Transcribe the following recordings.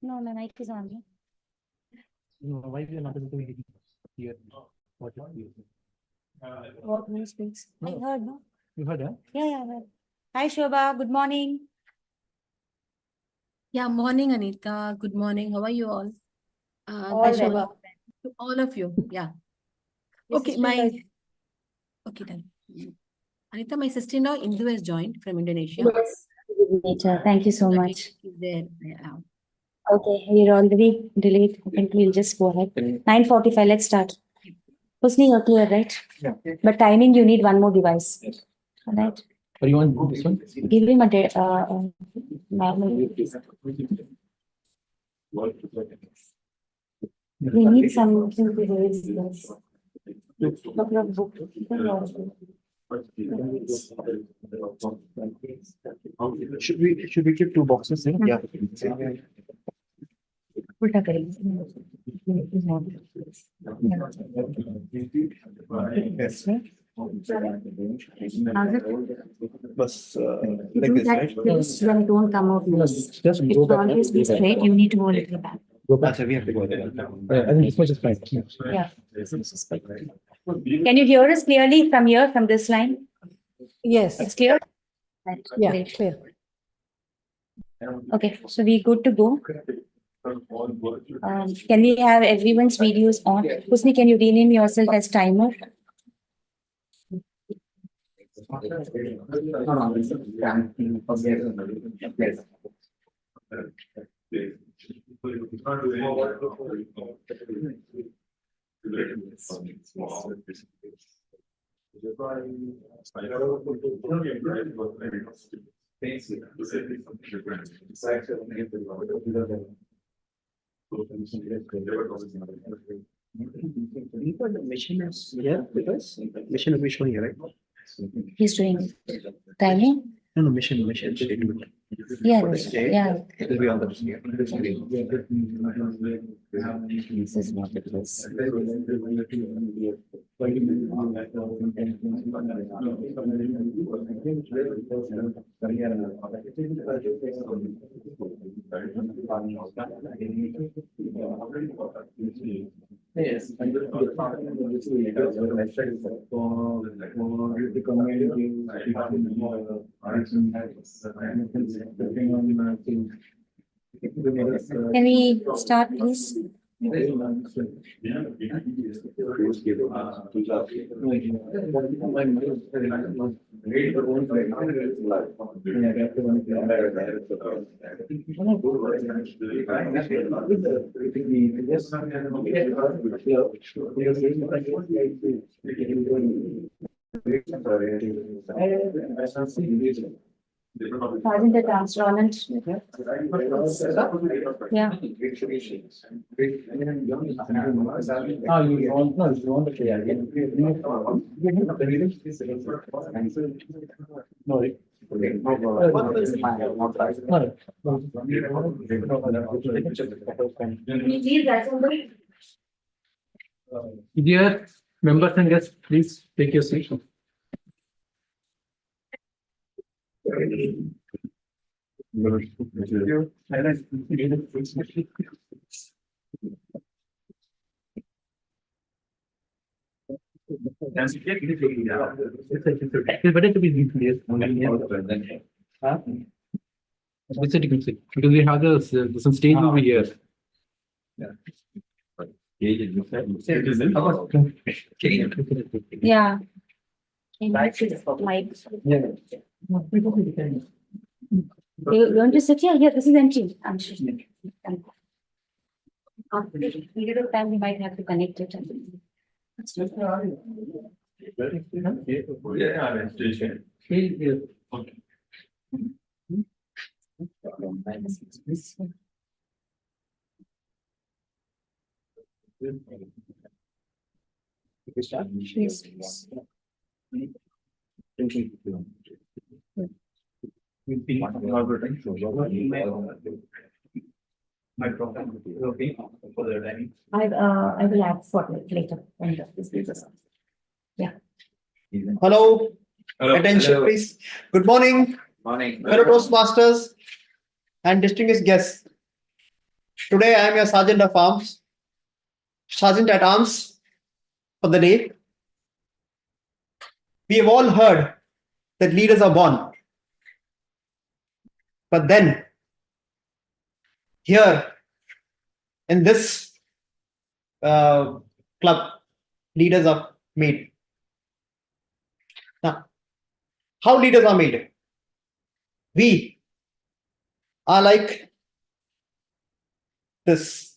No, my mic is on. No, why we are not able to hear what you What news, please? I heard, no? You heard, huh? Yeah, I heard. Hi, Shobha. Good morning. Yeah, morning, Anita. Good morning. How are you all? All Hi, well. Shobha. To all of you. Yeah. Your Okay, sister-in-law okay, done. Anita, my sister-in-law Indu has joined from Indonesia. Yes. Later. Thank you so much. She's there. Yeah. Okay, we're already delayed. I think we'll just go ahead. 9:45. Let's start. Husni, you're clear, right? Yeah. But timing, you need one more device. All right. Or you want this one? Give him a normal. We need something to raise this. Couple of books. Should we keep two boxes in? Yeah. उल्टा करेंगे Bus, like this, right? Please, when don't come out loose. Just It go should back. always be straight. You need to go a little back. Go back. We have to go there. I think this much is fine. Yeah. Can you hear us clearly from here, from this line? Yes. It's clear? Right, Yeah, great. clear. Okay, so we good to go. Can we have everyone's videos on? Husni, can you rename yourself as timer? The mission is here with us. Mission will be showing here, right? He's doing timing? No, mission schedule. Yeah, For the day, yeah. It will be on the screen. This is not the case. Yes. Can we start, please? Sergeant at Armstrong. Yeah. Ah, you want, no, you want to play again. No, it- Dear members and guests, please take your seat. It's better to be these days. Huh? It's a good thing, because we have some stage over here. Yeah. Mic. You want to sit here? Yeah, this is empty. I'm sure. After a period of time, we might have to connect it. Yes. My problem okay for the timing. I will add for it later. When this is on. Yeah. Hello. Attention, please. Good morning, Morning. fellow Toastmasters and distinguished guests. Today I am your sergeant at arms for the day. We have all heard that leaders are born. But then, here in this club, leaders are made. Now, how leaders are made? We are like this,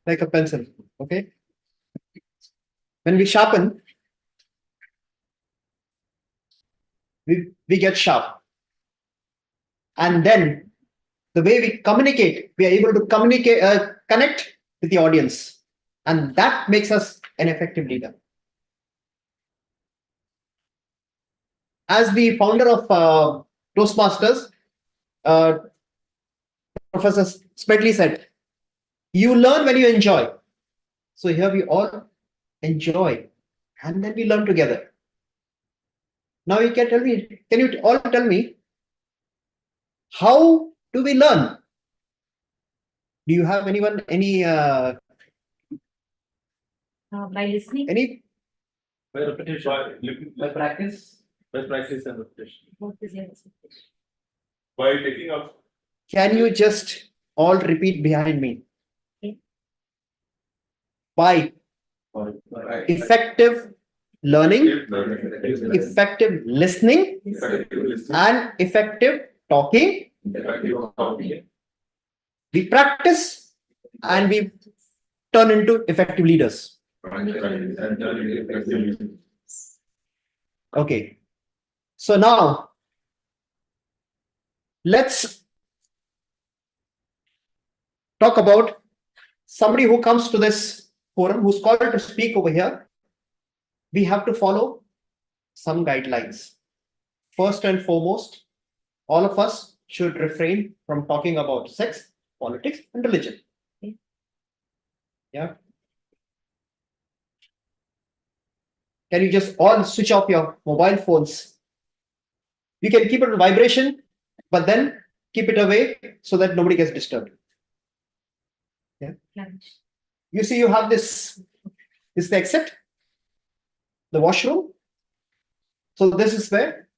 like a pencil, okay? When we sharpen, we get sharp. And then the way we communicate, we are able to connect with the audience. And that makes us an effective leader. As the founder of Toastmasters, Professor Smedley said, you learn when you enjoy. So here we all enjoy and then we learn together. Now you can you all tell me, how do we learn? Do you have anyone, By listening. any? By repetition. By practice. By practice and repetition. What is your expectation? By taking up. Can you just all repeat behind me? Okay. By effective learning, effective listening, and effective talking, we practice and we turn into effective leaders. Okay. So now, let's talk about somebody who comes to this forum, who's called to speak over here. We have to follow some guidelines. First and foremost, all of us should refrain from talking about sex, politics, and religion. Okay. Yeah. Can you just all switch off your mobile phones? You can keep it on vibration, but then keep it away so that nobody gets disturbed. Yeah. You see, you have this is the exit, the washroom. So this is where,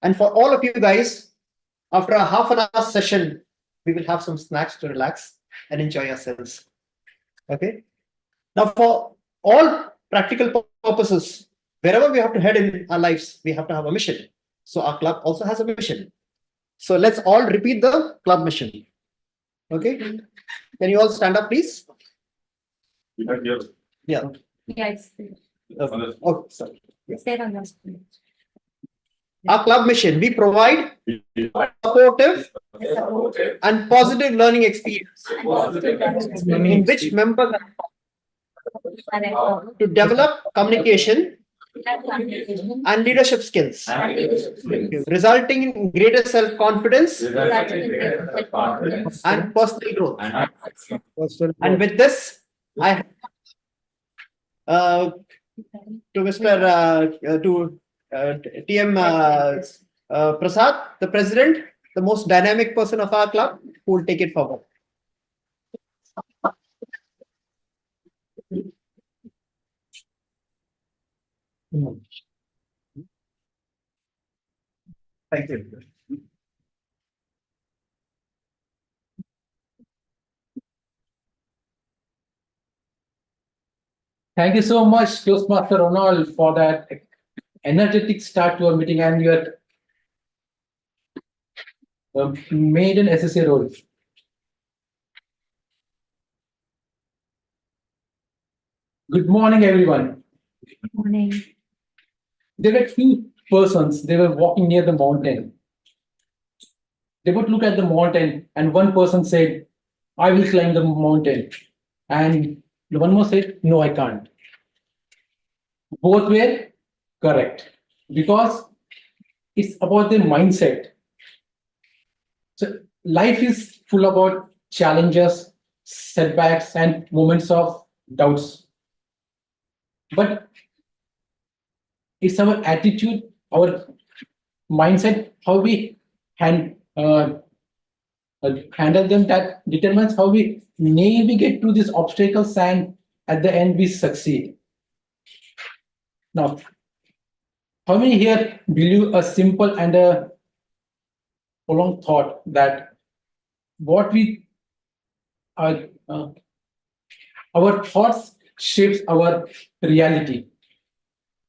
and for all of you guys, after a half an hour session, we will have some snacks to relax and enjoy yourselves. Okay. Now, for all practical purposes, wherever we have to head in our lives, we have to have a mission. So our club also has a mission. So let's all repeat the club mission. Okay. Can you all stand up, please? Yeah. Yeah, it's Oh, sorry. it's there on your screen. Our club mission, we provide supportive and positive learning experience in which members are to develop communication and leadership skills, resulting in greater self-confidence and personal growth. And with this, I to Mr. TM Prasad, the president, the most dynamic person of our club, who will take it forward. Thank you. Thank you so much, Toastmaster Ronald, for that energetic start to our meeting and your maiden SSA role. Good morning, everyone. Good morning. There were two persons, they were walking near the mountain. They would look at the mountain, and one person said, I will climb the mountain. And the one more said, no, I can't. Both were correct because it's about the mindset. So life is full about challenges, setbacks, and moments of doubts. But it's our attitude, our mindset, how we handle them, that determines how we navigate through these obstacles, and at the end we succeed. Now, how many here believe a simple and a prolonged thought that what we uh, our thoughts shapes our reality?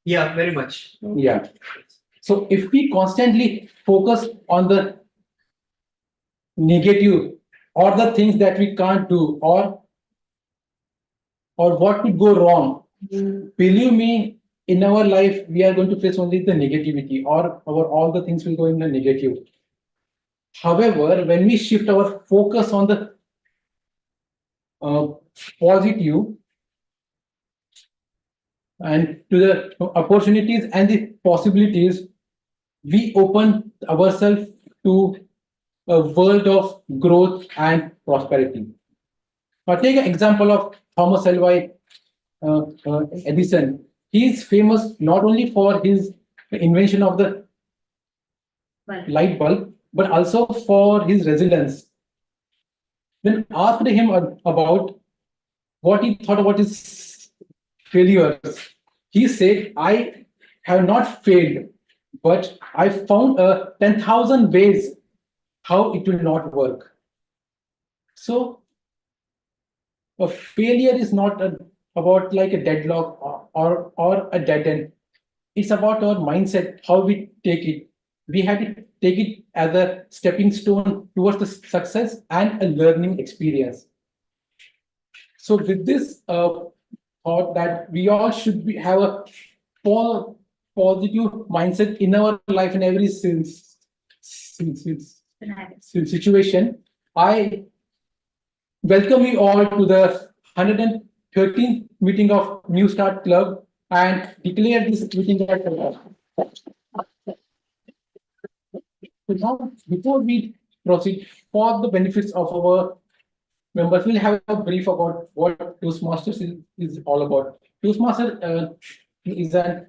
Yeah, very much. Yeah. So if we constantly focus on the negative or the things that we can't do, or what could go wrong, believe me, in our life we are going to face only the negativity, or our all the things will go in the negative. However, when we shift our focus on the uh, positive and to the opportunities and the possibilities, we open ourselves to a world of growth and prosperity. Now, take an example of Thomas Alva Edison. He is famous not only for his invention of the light bulb, but also for his resilience. When asked him about what he thought about his failures, he said, I have not failed, but I found 10,000 ways how it will not work. So a failure is not about like a deadlock or a dead end. It's about our mindset, how we take it. We have to take it as a stepping stone towards the success and a learning experience. So with this thought that we all should have a positive mindset in our life in every situation, I welcome you all to the 113th meeting of Newstart Club and declare this meeting at So now, before we proceed, for the benefits of our members, we'll have a brief about what Toastmasters is all about. Toastmasters is an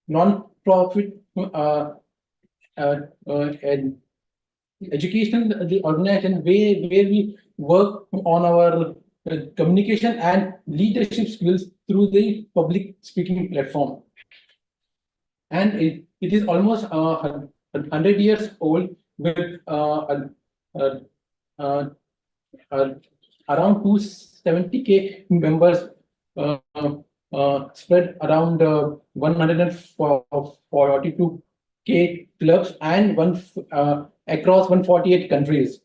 non-profit and educational the organization where we work on our communication and leadership skills through the public speaking platform. And it is almost 100 years old with uh, uh, around 270K members spread around 142K clubs and across 148 countries.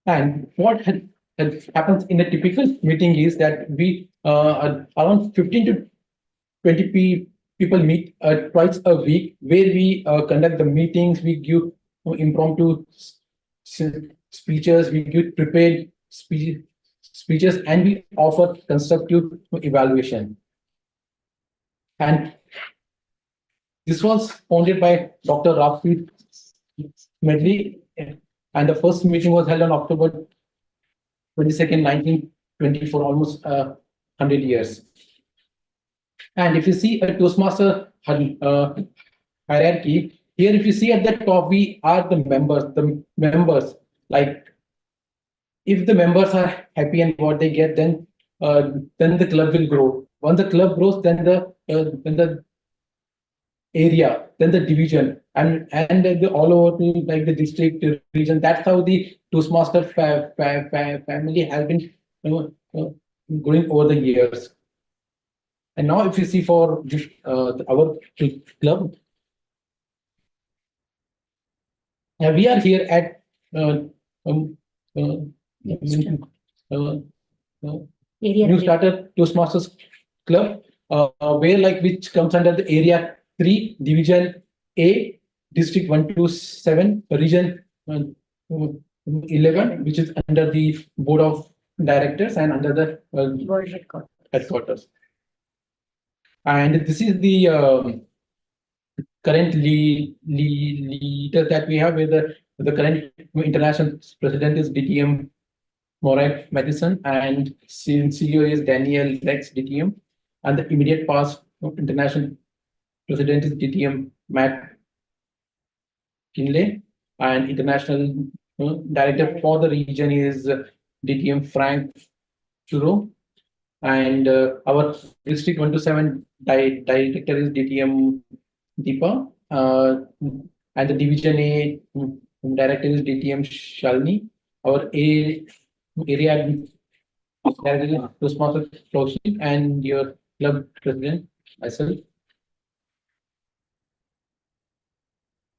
And what happens in a typical meeting is that we around 15 to 20 people meet twice a week, where we conduct the meetings, we give impromptu speeches, we give prepared speeches, and we offer constructive evaluation. And this was founded by Dr. Rafi Medley, and the first meeting was held on October 22nd, 1924, almost 100 years. And if you see a Toastmaster hierarchy, here if you see at the top, we are the members. The members, like if the members are happy and what they get, then the club will grow. Once the club grows, then the area, then the division, and all over to like the district, region. That's how the Toastmaster family has been growing over the years. And now, if you see for this, our club, we are here at New Starter Toastmasters Club, where like which comes under the Area 3, Division A, District 127, Region 11, which is under the Board of Directors and under the World headquarters. And this is the current leader that we have, where the current international president is DTM Morat Madison, and CEO is Daniel Rex DTM. and the immediate past international president is DTM Matt Kinley, and international director for the region is DTM Frank Churo, and our district 127 director is DTM Deepa, and the division A director is DTM Shalini. Our area director is Toastmaster Flowsheet, and your club president myself.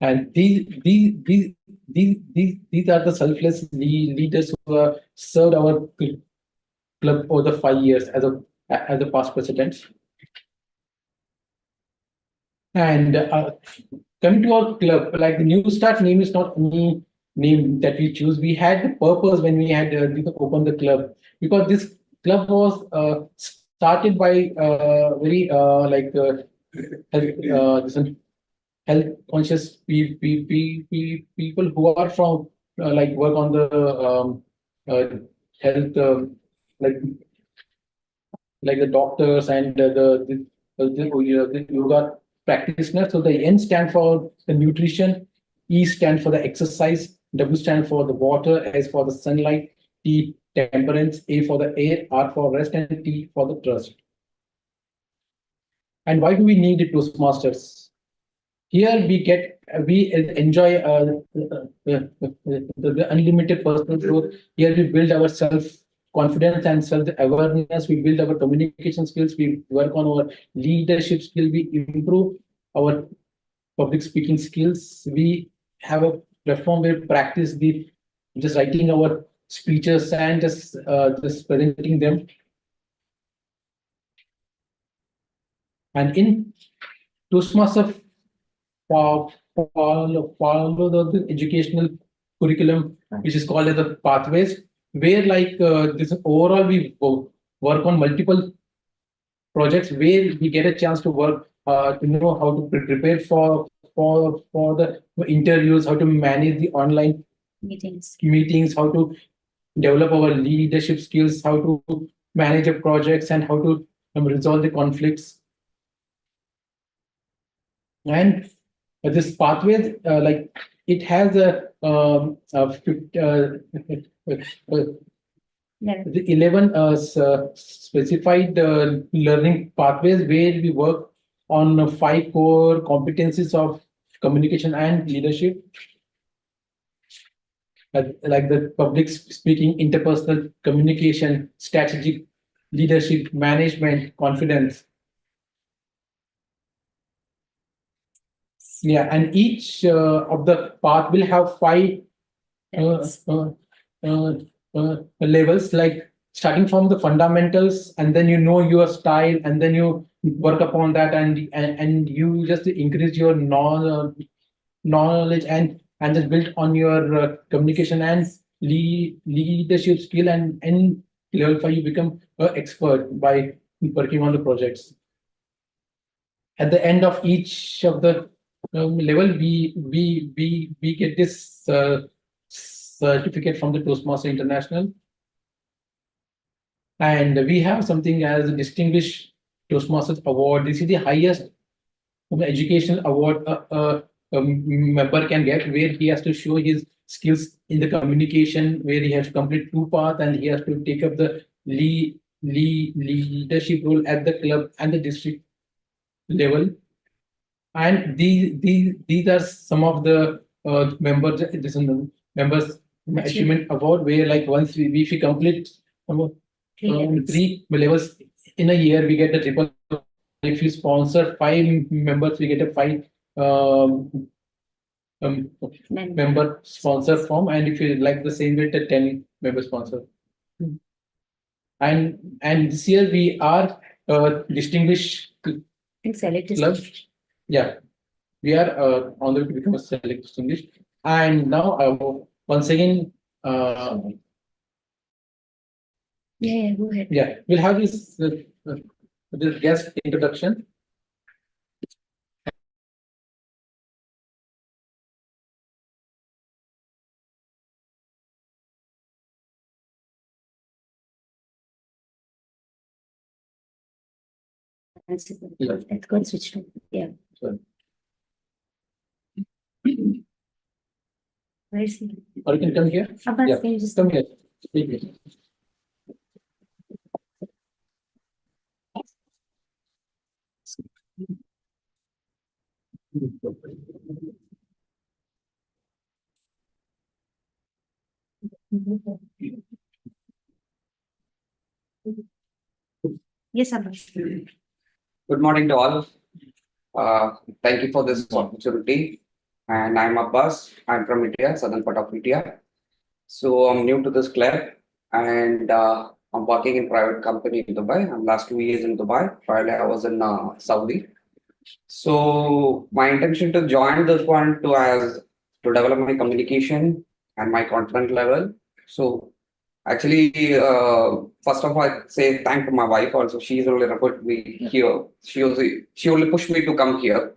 And these are the selfless leaders who have served our club over the 5 years as a past president. And coming to our club, like the Newstart name is not any name that we choose. We had the purpose when we had opened the club, because this club was started by very this health conscious people who are from like work on the health like the doctors and the yoga practitioners. So the N stand for the nutrition, E stand for the exercise, W stand for the water, S for the sunlight, T temperance, A for the air, R for rest, and T for the trust. And why do we need the Toastmasters? Here we enjoy the unlimited personal growth. Here we build our self-confidence and self-awareness. We build our communication skills. We work on our leadership skill. We improve our public speaking skills. We have a platform where we practice just writing our speeches and just presenting them. And in Toastmasters follow the educational curriculum, which is called as the pathways, where like this overall we work on multiple projects where we get a chance to work to know how to prepare for the interviews, how to manage the online meetings, how to develop our leadership skills, how to manage the projects, and how to resolve the conflicts. And this pathway, like it has the 11 specified learning pathways where we work on 5 core competencies of communication and leadership, like the public speaking, interpersonal communication, strategic leadership, management, confidence. Yeah, and each of the path will have 5 levels, like starting from the fundamentals, and then you know your style, and then you work upon that, and you just increase your knowledge and just build on your communication and leadership skill, and level 5 you become an expert by working on the projects. At the end of each of the level, we get this certificate from the Toastmaster International, and we have something as a Distinguished Toastmasters Award. This is the highest educational award a member can get, where he has to show his skills in the communication, where he has to complete 2 paths, and he has to take up the leadership role at the club and the district level. And these are some of the members achievement award, where like once if we complete 3 levels in a year, we get the triple. If you sponsor 5 members, we get a 5 member sponsor form, and if you like the same way, the 10 member sponsor. And this year we are distinguished club. Yeah, we are on the way to become a select distinguished. And now once again, Go ahead. yeah, we'll have this guest introduction. That's it. Yeah. Let's go and switch to, yeah. Sure. Where is he? Or you can come here. Abbas, Yeah. can you just Come here. Speak here. Yes, Abbas. Good morning to all. Thank you for this opportunity. And I'm Abbas. I'm from India, southern part of India. So I'm new to this club and I'm working in private company in Dubai. I'm last 2 years in Dubai. Prior I was in Saudi. So my intention to join this one to develop my communication and my confidence level. So actually, first of all, I say thank to my wife also. She's only referred me here. She only pushed me to come here.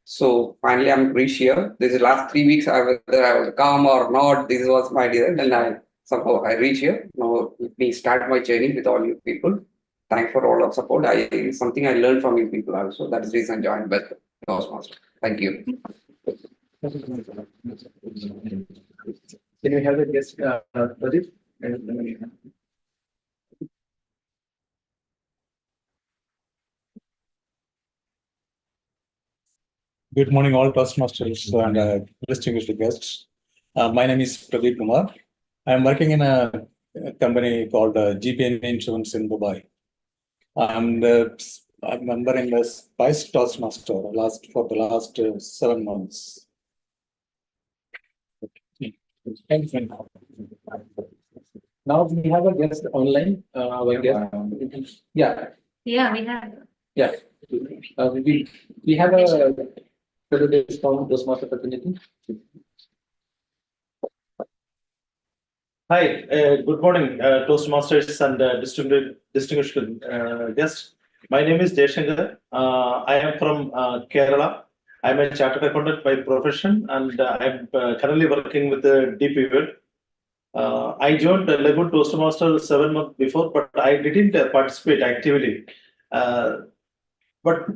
So finally, I'm reached here. This is last 3 weeks. Whether I was calm or not, this was my decision, and I somehow I reach here. Now let me start my journey with all you people. Thanks for all of support. Something I learned from you people also. That is the reason I joined with Toastmaster. Thank you. Can we have the guest, Pradeep? Good morning, all Toastmasters and distinguished guests. My name is Pradeep Kumar. I'm working in a company called GPN Insurance in Dubai. I'm a member in the Spice Toastmaster for the last 7 months. Now we have a guest online. Our guest. Yeah, Yeah, we have. yeah. We have a Pradeep from Toastmaster fraternity. Hi, good morning, Toastmasters and distinguished guests. My name is Jayshankar. I am from Kerala. I'm a chartered accountant by profession, and I'm currently working with the DP World. I joined Legon Toastmaster 7 months before, but I didn't participate actively. But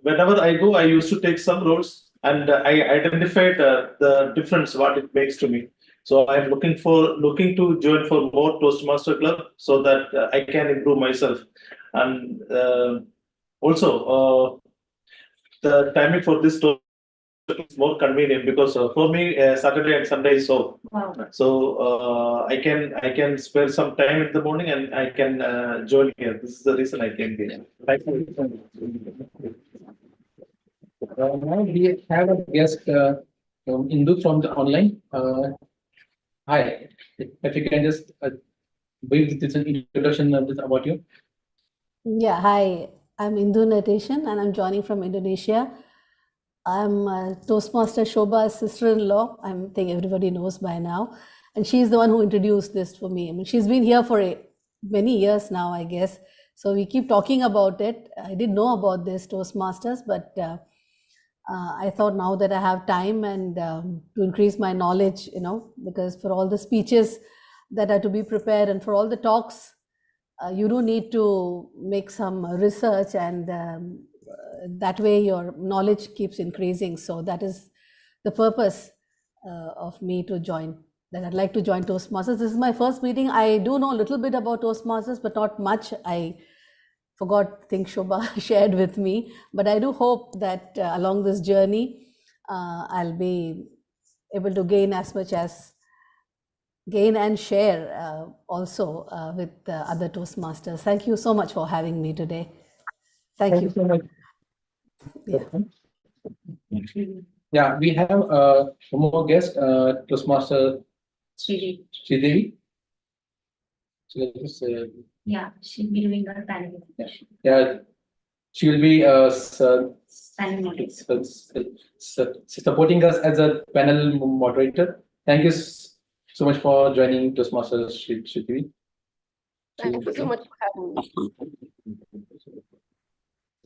whenever I go, I used to take some roles, and I identified the difference what it makes to me. So I'm looking to join for more Toastmaster club so that I can improve myself. And also the timing for this talk is more convenient because for me Saturday and Sunday is off. Wow. So I can spare some time in the morning and I can join here. This is the reason I came here. Thank you. Now we have a guest, Indu from the online. Hi, if you can just brief this introduction of this about you. Yeah, hi, I'm Indu Natation and I'm joining from Indonesia. I'm Toastmaster Shobha's sister-in-law. I think everybody knows by now. And she's the one who introduced this for me. I mean, she's been here for many years now, I guess. So we keep talking about it. I didn't know about this Toastmasters, but I thought now that I have time and to increase my knowledge, because for all the speeches that are to be prepared and for all the talks, you do need to make some research, and that way your knowledge keeps increasing. So that is the purpose of me to join, that I'd like to join Toastmasters. This is my first meeting. I do know a little bit about Toastmasters, but not much. I forgot things Shobha shared with me, but I do hope that along this journey, I'll be able to gain as much as gain and share also with other Toastmasters. Thank you so much for having me today. Thank you. So much. Yeah. Yeah, we have one more guest, Toastmaster Sridevi. So let us, Yeah, she'll be doing her panel. yeah, she will be Panel moderator. supporting us as a panel moderator. Thank you so much for joining Toastmasters Sridevi. Thank you so much for having me.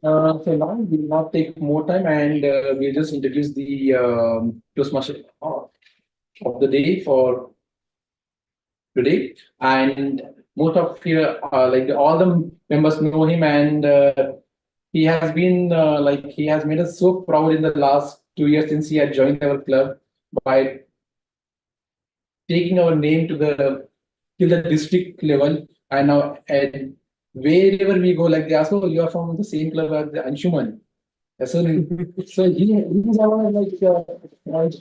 So now we will not take more time, and we'll just introduce the Toastmaster of the day for today. And most of you, like all the members know him, and he has been he has made us so proud in the last 2 years since he had joined our club by taking our name to the till the district level. And now and wherever we go, like they ask, oh, you are from the same club as the Anshuman. So, so he's our he has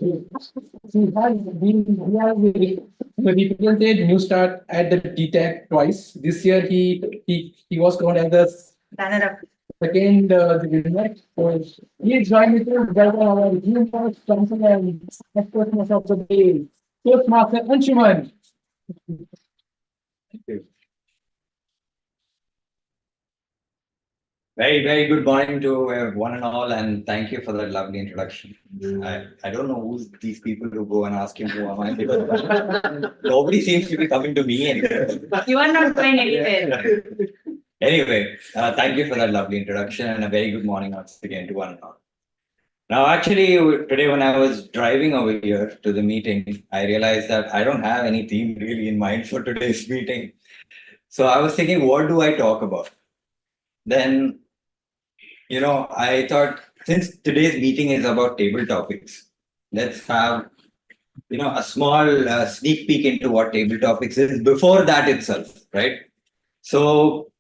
represented Newstart at the DTAC twice. This year he was crowned as the second the winner. So he joined with us as our junior sponsor and Toastmaster of the day. Toastmaster Anshuman. Very, very good morning to one and all, and thank you for that lovely introduction. I don't know who's these people who go and ask him who am I, because nobody seems to be coming to me anymore. You are not going anywhere. Anyway, thank you for that lovely introduction, and a very good morning once again to one and all. Now, actually, today when I was driving over here to the meeting, I realized that I don't have any theme really in mind for today's meeting. So I was thinking, what do I talk about? Then I thought since today's meeting is about table topics, let's have, a small sneak peek into what table topics is before that itself, right? So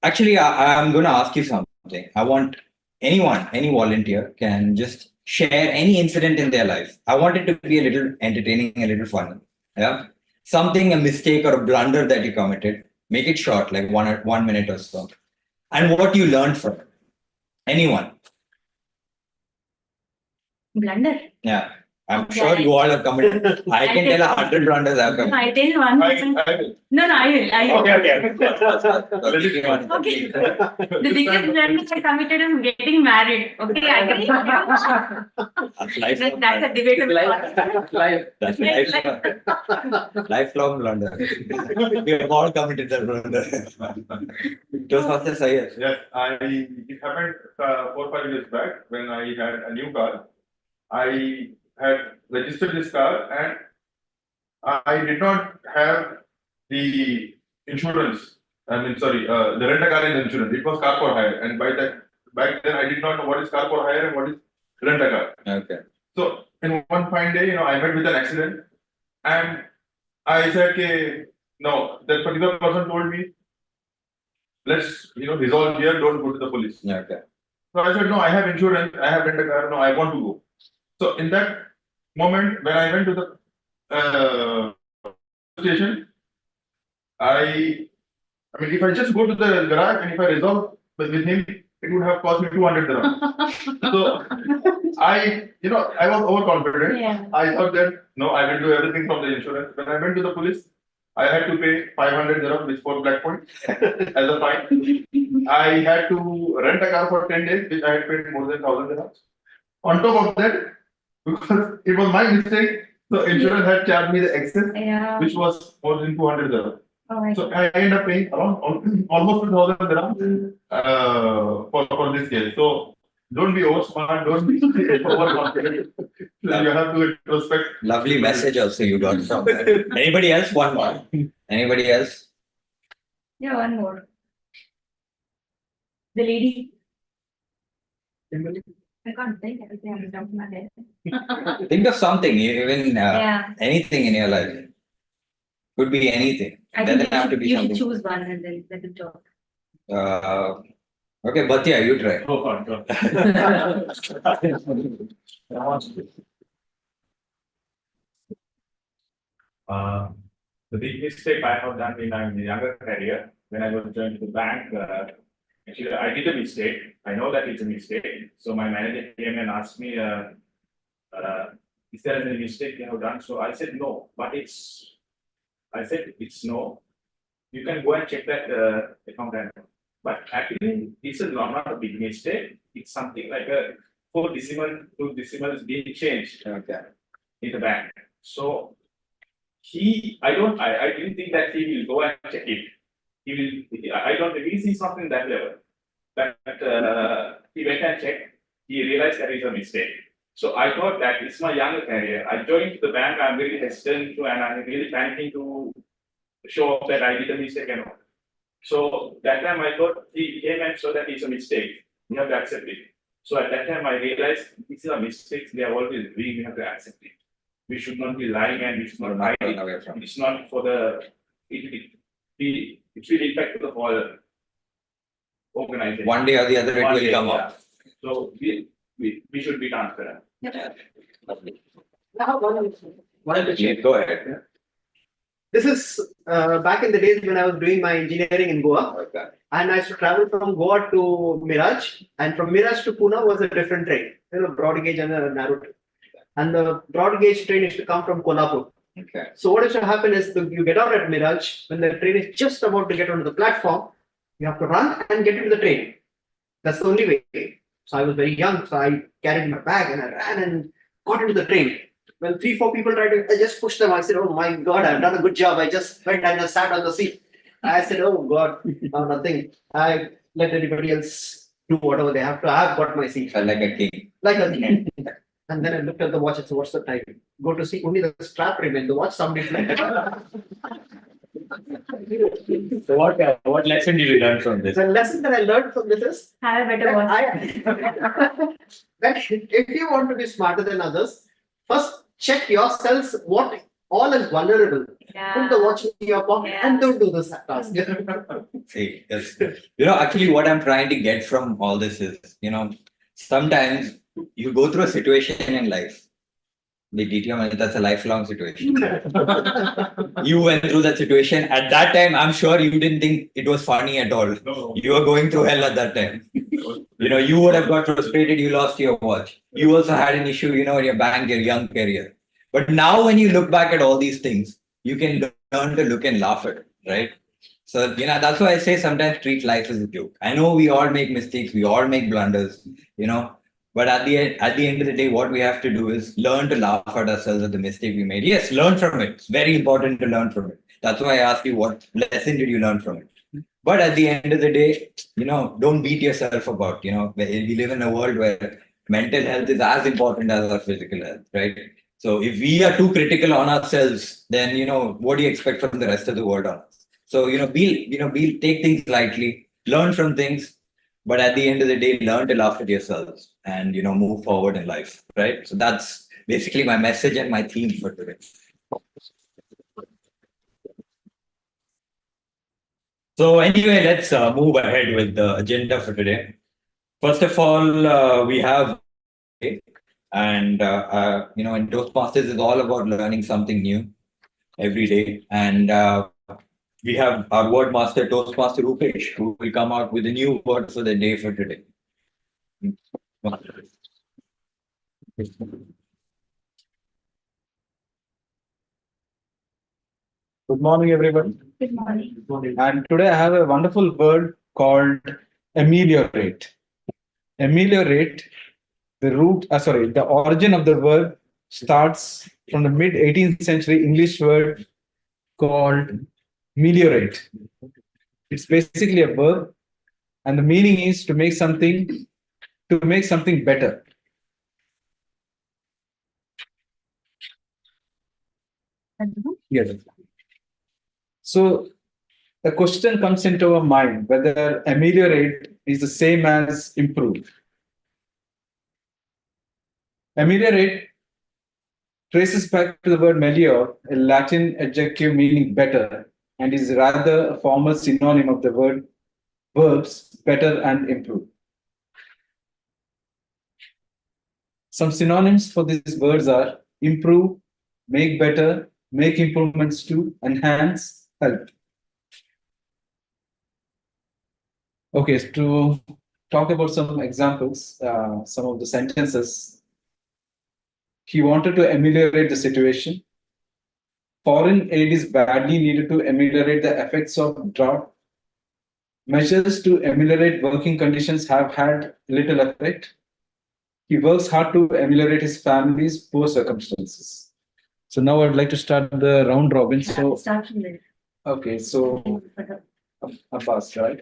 actually, I'm going to ask you something. I want anyone, any volunteer can just share any incident in their life. I want it to be a little entertaining, a little fun. Yeah. Something, a mistake or a blunder that you committed. Make it short, like 1 minute or so. And what you learned from it. Anyone. Blunder. Yeah. I'm Okay, sure you all have committed. I can tell 100 blunders I've committed. I tell one person. I will. No, I will. Okay. Okay. The biggest blunder I committed is getting married. Okay, I agree. That's a debatable point. That's lifelong blunder. We have all committed that blunder. Toastmaster Sayed. Yes, it happened 4-5 years back when I had a new car. I had registered this car and I did not have the insurance. I mean, sorry, the rent a car and insurance. It was car for hire, and back then I did not know what is car for hire and what is rent a car. Okay. So in one fine day, I met with an accident, and I said, "Okay, no." That particular person told me, "Let's resolve here. Don't go to the police." Okay. So I said, "No, I have insurance. I have rent a car. No, I want to go." So in that moment, when I went to the station, I mean, if I just go to the garage and if I resolve with him, it would have cost me 200 dirhams. So I was overconfident. Yeah. I thought that no, I will do everything from the insurance. When I went to the police, I had to pay 500 dirhams with 4 black points as a fine. I had to rent a car for 10 days, which I had paid more than 1,000 dirhams. On top of that, because it was my mistake, so insurance had charged me the excess, Yeah. which was more than 200 dirhams. Oh my So God. I ended up paying around almost 2,000 dirhams for this case. So don't be over smart, don't be overconfident. So you have to respect. Lovely message also you got from that. Anybody else? One more. Anybody else? Yeah, one more. The lady. I can't think everything on the top of my head. Think of something, even Yeah. anything in your life. Could be anything. I Doesn't think have to be you should something. choose one and then let it talk. Okay, Bhatia, you try. Go on, go. The big mistake I have done in my younger career when I was joining the bank, actually I did a mistake. I know that it's a mistake. So my manager came and asked me, is there any mistake you have done? So I said no, but it's no. You can go and check that account. But actually, it's not a big mistake. It's something like a 2 decimals being changed Okay. in the bank. So I didn't think that he will go and check it. I don't really see something that level. But he went and checked. He realized that it's a mistake. So I thought that it's my younger career. I joined the bank. I'm really hesitant to, and I'm really panicking to show off that I did a mistake and all. So that time I thought he came and saw that it's a mistake. We have to accept it. So at that time I realized these are mistakes. They are always doing. We have to accept it. We should not be lying and we should not hide Run it. away from it. It's not for the it will impact the whole organization. One day or the other, it One will day, come yeah. up. So we should be transparent. Please go ahead. This is back in the days when I was doing my engineering in Goa. Okay. And I used to travel from Goa to Miraj, and from Miraj to Pune was a different train, broad gauge and a narrow train. And the broad gauge train used to come from Kolhapur. Okay. So what used to happen is you get out at Miraj, when the train is just about to get onto the platform, you have to run and get into the train. That's the only way. So I was very young, so I carried my bag and I ran and got into the train. When 3-4 people tried to, I just pushed them. I said, "Oh my God, I've done a good job." I just went and I sat on the seat. I said, "Oh God, no, nothing." I let everybody else do whatever they have to. I've got my seat. Felt like a king. Like a king. And then I looked at the watch and said, "What's the time?" Go to see, only the strap remained. The watch somebody So what lesson did you learn from this? The lesson that I learned from this is Have a better that watch. that if you want to be smarter than others, first check yourselves what all is vulnerable. Put the watch in your pocket and don't do this task. See, yes. Actually, what I'm trying to get from all this is, sometimes you go through a situation in life. That's a lifelong situation. You went through that situation. At that time, I'm sure you didn't think it was funny at all. No. You were going through hell at that time. You would have got frustrated, you lost your watch. You also had an issue, in your bank, your young career. But now when you look back at all these things, you can learn to look and laugh at it, right? So, that's why I say sometimes treat life as a joke. I know we all make mistakes, we all make blunders, but at the end of the day, what we have to do is learn to laugh at ourselves at the mistake we made. Yes, learn from it. It's very important to learn from it. That's why I asked you, what lesson did you learn from it? But at the end of the day, don't beat yourself about, we live in a world where mental health is as important as our physical health, right? So if we are too critical on ourselves, then, what do you expect from the rest of the world on us? So, take things lightly, learn from things, but at the end of the day, learn to laugh at yourselves and, move forward in life, right? So that's basically my message and my theme for today. So anyway, let's move ahead with the agenda for today. First of all, we have, and in Toastmasters is all about learning something new every day. And we have our word master, Toastmaster Rupesh, who will come out with a new word for the day for today. Good morning, everyone. Good morning. And today I have a wonderful word called ameliorate. Ameliorate, the origin of the word starts from the mid 18th century English word called meliorate. It's basically a verb, and the meaning is to make something better. Yes. So the question comes into our mind whether ameliorate is the same as improve. Ameliorate traces back to the word melior, a Latin adjective meaning better, and is rather a formal synonym of the verbs better and improve. Some synonyms for these words are improve, make better, make improvements to, enhance, help. Okay, to talk about some examples, some of the sentences. He wanted to ameliorate the situation. Foreign aid is badly needed to ameliorate the effects of drought. Measures to ameliorate working conditions have had little effect. He works hard to ameliorate his family's poor circumstances. So now I'd like to start the round robin. So Start from there. okay, so Abbas, right?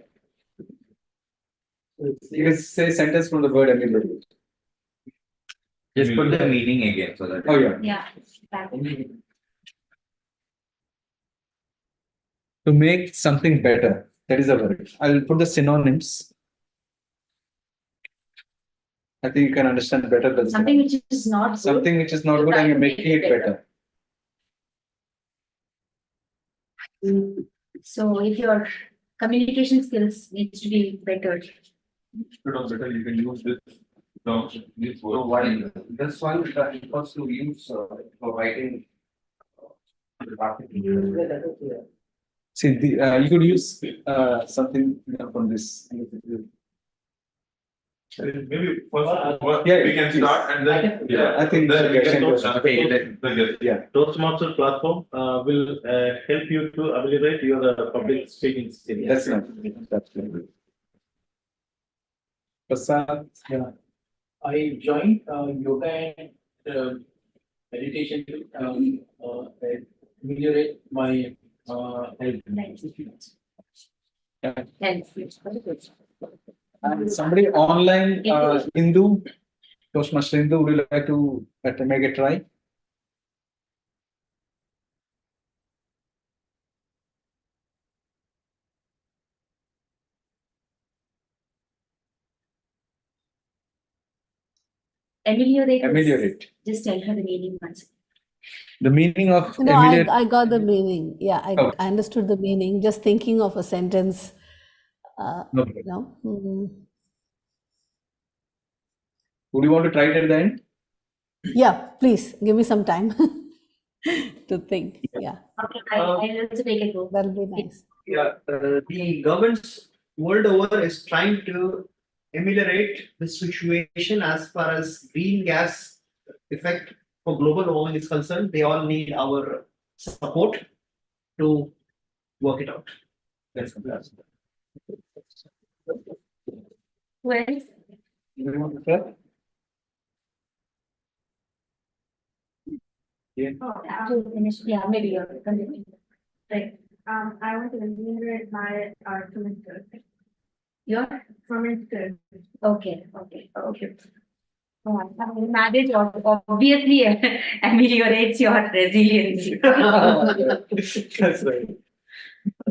You can say sentence from the word ameliorate. Just put the meaning again so that. Oh yeah. Yeah. To make something better. That is a word. I'll put the synonyms. I think you can understand better the Something which is not good. something which is not good and you're making it better. So if your communication skills needs to be better. Instead of better, you can use this term, this So word. while this one equals to use for writing. See, you could use something from this. Maybe first, Yeah, we can please. start and then, yeah. I think Then we can Shankar- start Okay. the guest. Yeah. Toastmaster platform will help you to ameliorate your public speaking skills. That's not. That's good. Prasad. Yeah. I joined yoga and meditation to ameliorate my health. And somebody online, Hindu, Toastmaster Hindu, would you like to make a try? Ameliorate. Ameliorate. Just tell her the meaning once. The meaning of No, ameliorate. I got the meaning. Yeah, Oh. I understood the meaning. Just thinking of a sentence. Okay. No. Would you want to try it at the end? Yeah, please give me some time to think. Yeah, Okay, I'll also take a go. that'll be nice. Yeah, the governments world over is trying to ameliorate the situation as far as green gas effect for global warming is concerned. They all need our support to work it out. That's fantastic. Well, Do you want to try? Yeah. to finish, yeah, maybe you're continuing. Right. I want to ameliorate my semester. Your Semester. okay. Oh, marriage obviously ameliorates your resilience. That's right.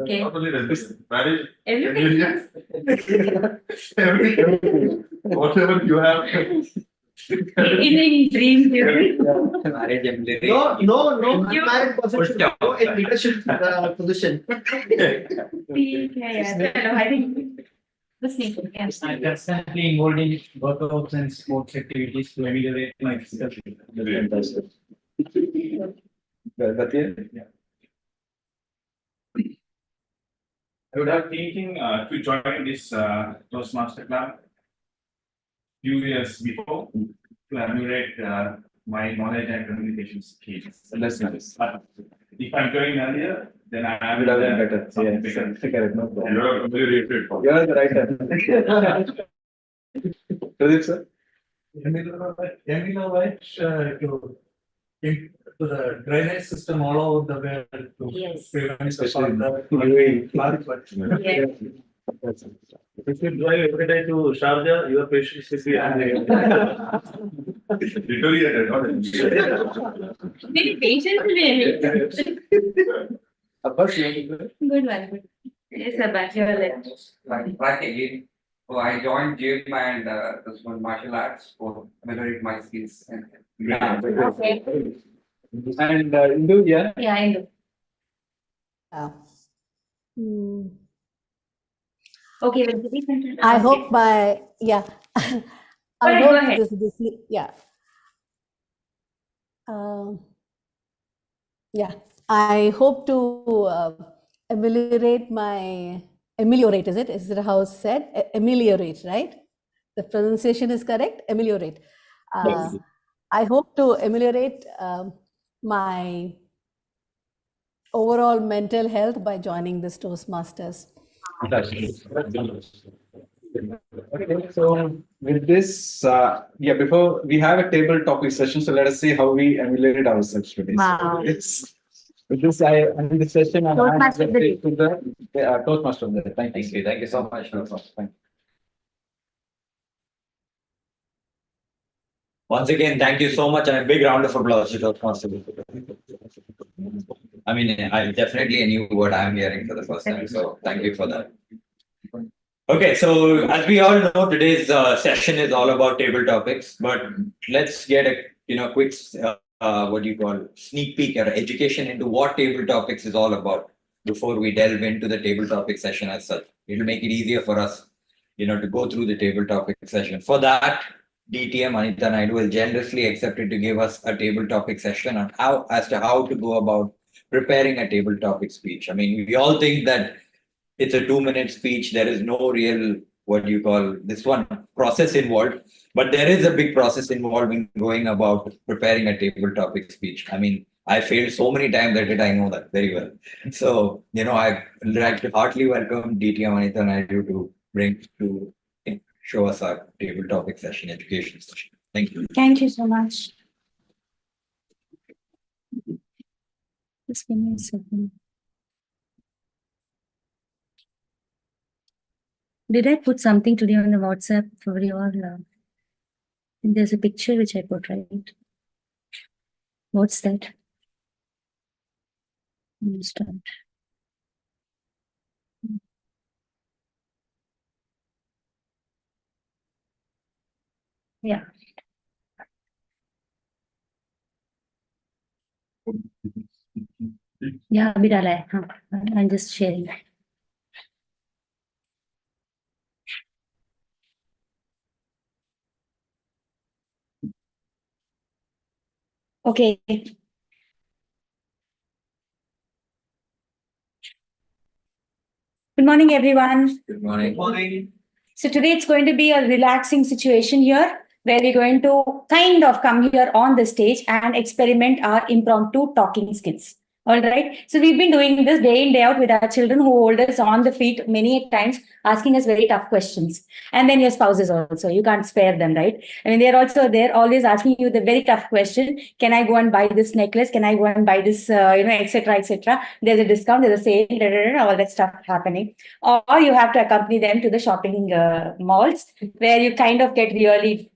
Okay. Not only resilience, marriage, Everything. everything, whatever you have. In dreams. Marriage ameliorate. No You- unmarried person should go in leadership position. Yeah. Hello, I think. Listening. Yeah. I'm constantly involved in workouts and sports activities to ameliorate my physical health. But yeah. I would have thinking to join this Toastmaster club few years before to ameliorate my knowledge and communication skills. That's nice. But if I'm going earlier, then I Would have been better. something Yes, bigger. correct, no problem. You are ameliorated. You're the right answer. Pradeep, sir? Ameliorate to the drainage system all over the world to Yes. prevent Especially in the UAE. Yeah. If you drive every day to Sharjah, your patience will be Deteriorated, not ameliorate. Very patient really. Abbas, you want to go? Good one. Good. Yes, Abbas, you're left. Back again. So I joined gym and this one martial arts for ameliorate my skills. Yeah. Okay. And Hindu, yeah. Yeah, I know. Yeah. Hmm. Okay, well, please continue. I hope my yeah. I ahead, hope go ahead. this yeah. Yeah, I hope to ameliorate is it? Is it how it's said? Ameliorate, right? The pronunciation is correct. Ameliorate. Yes. I hope to ameliorate my overall mental health by joining this Toastmasters. Okay, so with this, before we have a table topic session, so let us see how we emulated ourselves today. Wow. With this, I end the session and Toastmaster of the day. to the Toastmaster of the day. Thank you. Thank you so much. Thank you. Once again, thank you so much and a big round of applause to Toastmasters. I mean, I definitely a new word I'm hearing for the first time, so thank you for that. Okay, so as we all know, today's session is all about table topics, but let's get a quick what do you call sneak peek or education into what table topics is all about before we delve into the table topic session as such. It'll make it easier for us, to go through the table topic session. For that, DTM Anita Naidu will generously accepted to give us a table topic session on how to go about preparing a table topic speech. I mean, we all think that it's a 2-minute speech. There is no real, what do you call this one, process involved, but there is a big process involved in going about preparing a table topic speech. I mean, I failed so many times at it, I know that very well. So, I'd like to heartily welcome DTM Anita Naidu to show us our table topic session, education session. Thank you. Thank you so much. Just give me a second. Did I put something today on the WhatsApp for you all? There's a picture which I put, right? What's that? Newstart. Yeah. Yeah, अभी डाला है. हाँ, I'm just sharing. Okay. Good morning, everyone. Good morning. Good morning. So today it's going to be a relaxing situation here where we're going to kind of come here on the stage and experiment our impromptu talking skills. All right. So we've been doing this day in, day out with our children who hold us on the feet many times, asking us very tough questions. And then your spouses also, you can't spare them, right? I mean, they're always asking you the very tough question. Can I go and buy this necklace? Can I go and buy this, etc., etc. There's a discount, there's a sale, all that stuff happening. Or you have to accompany them to the shopping malls where you kind of get really,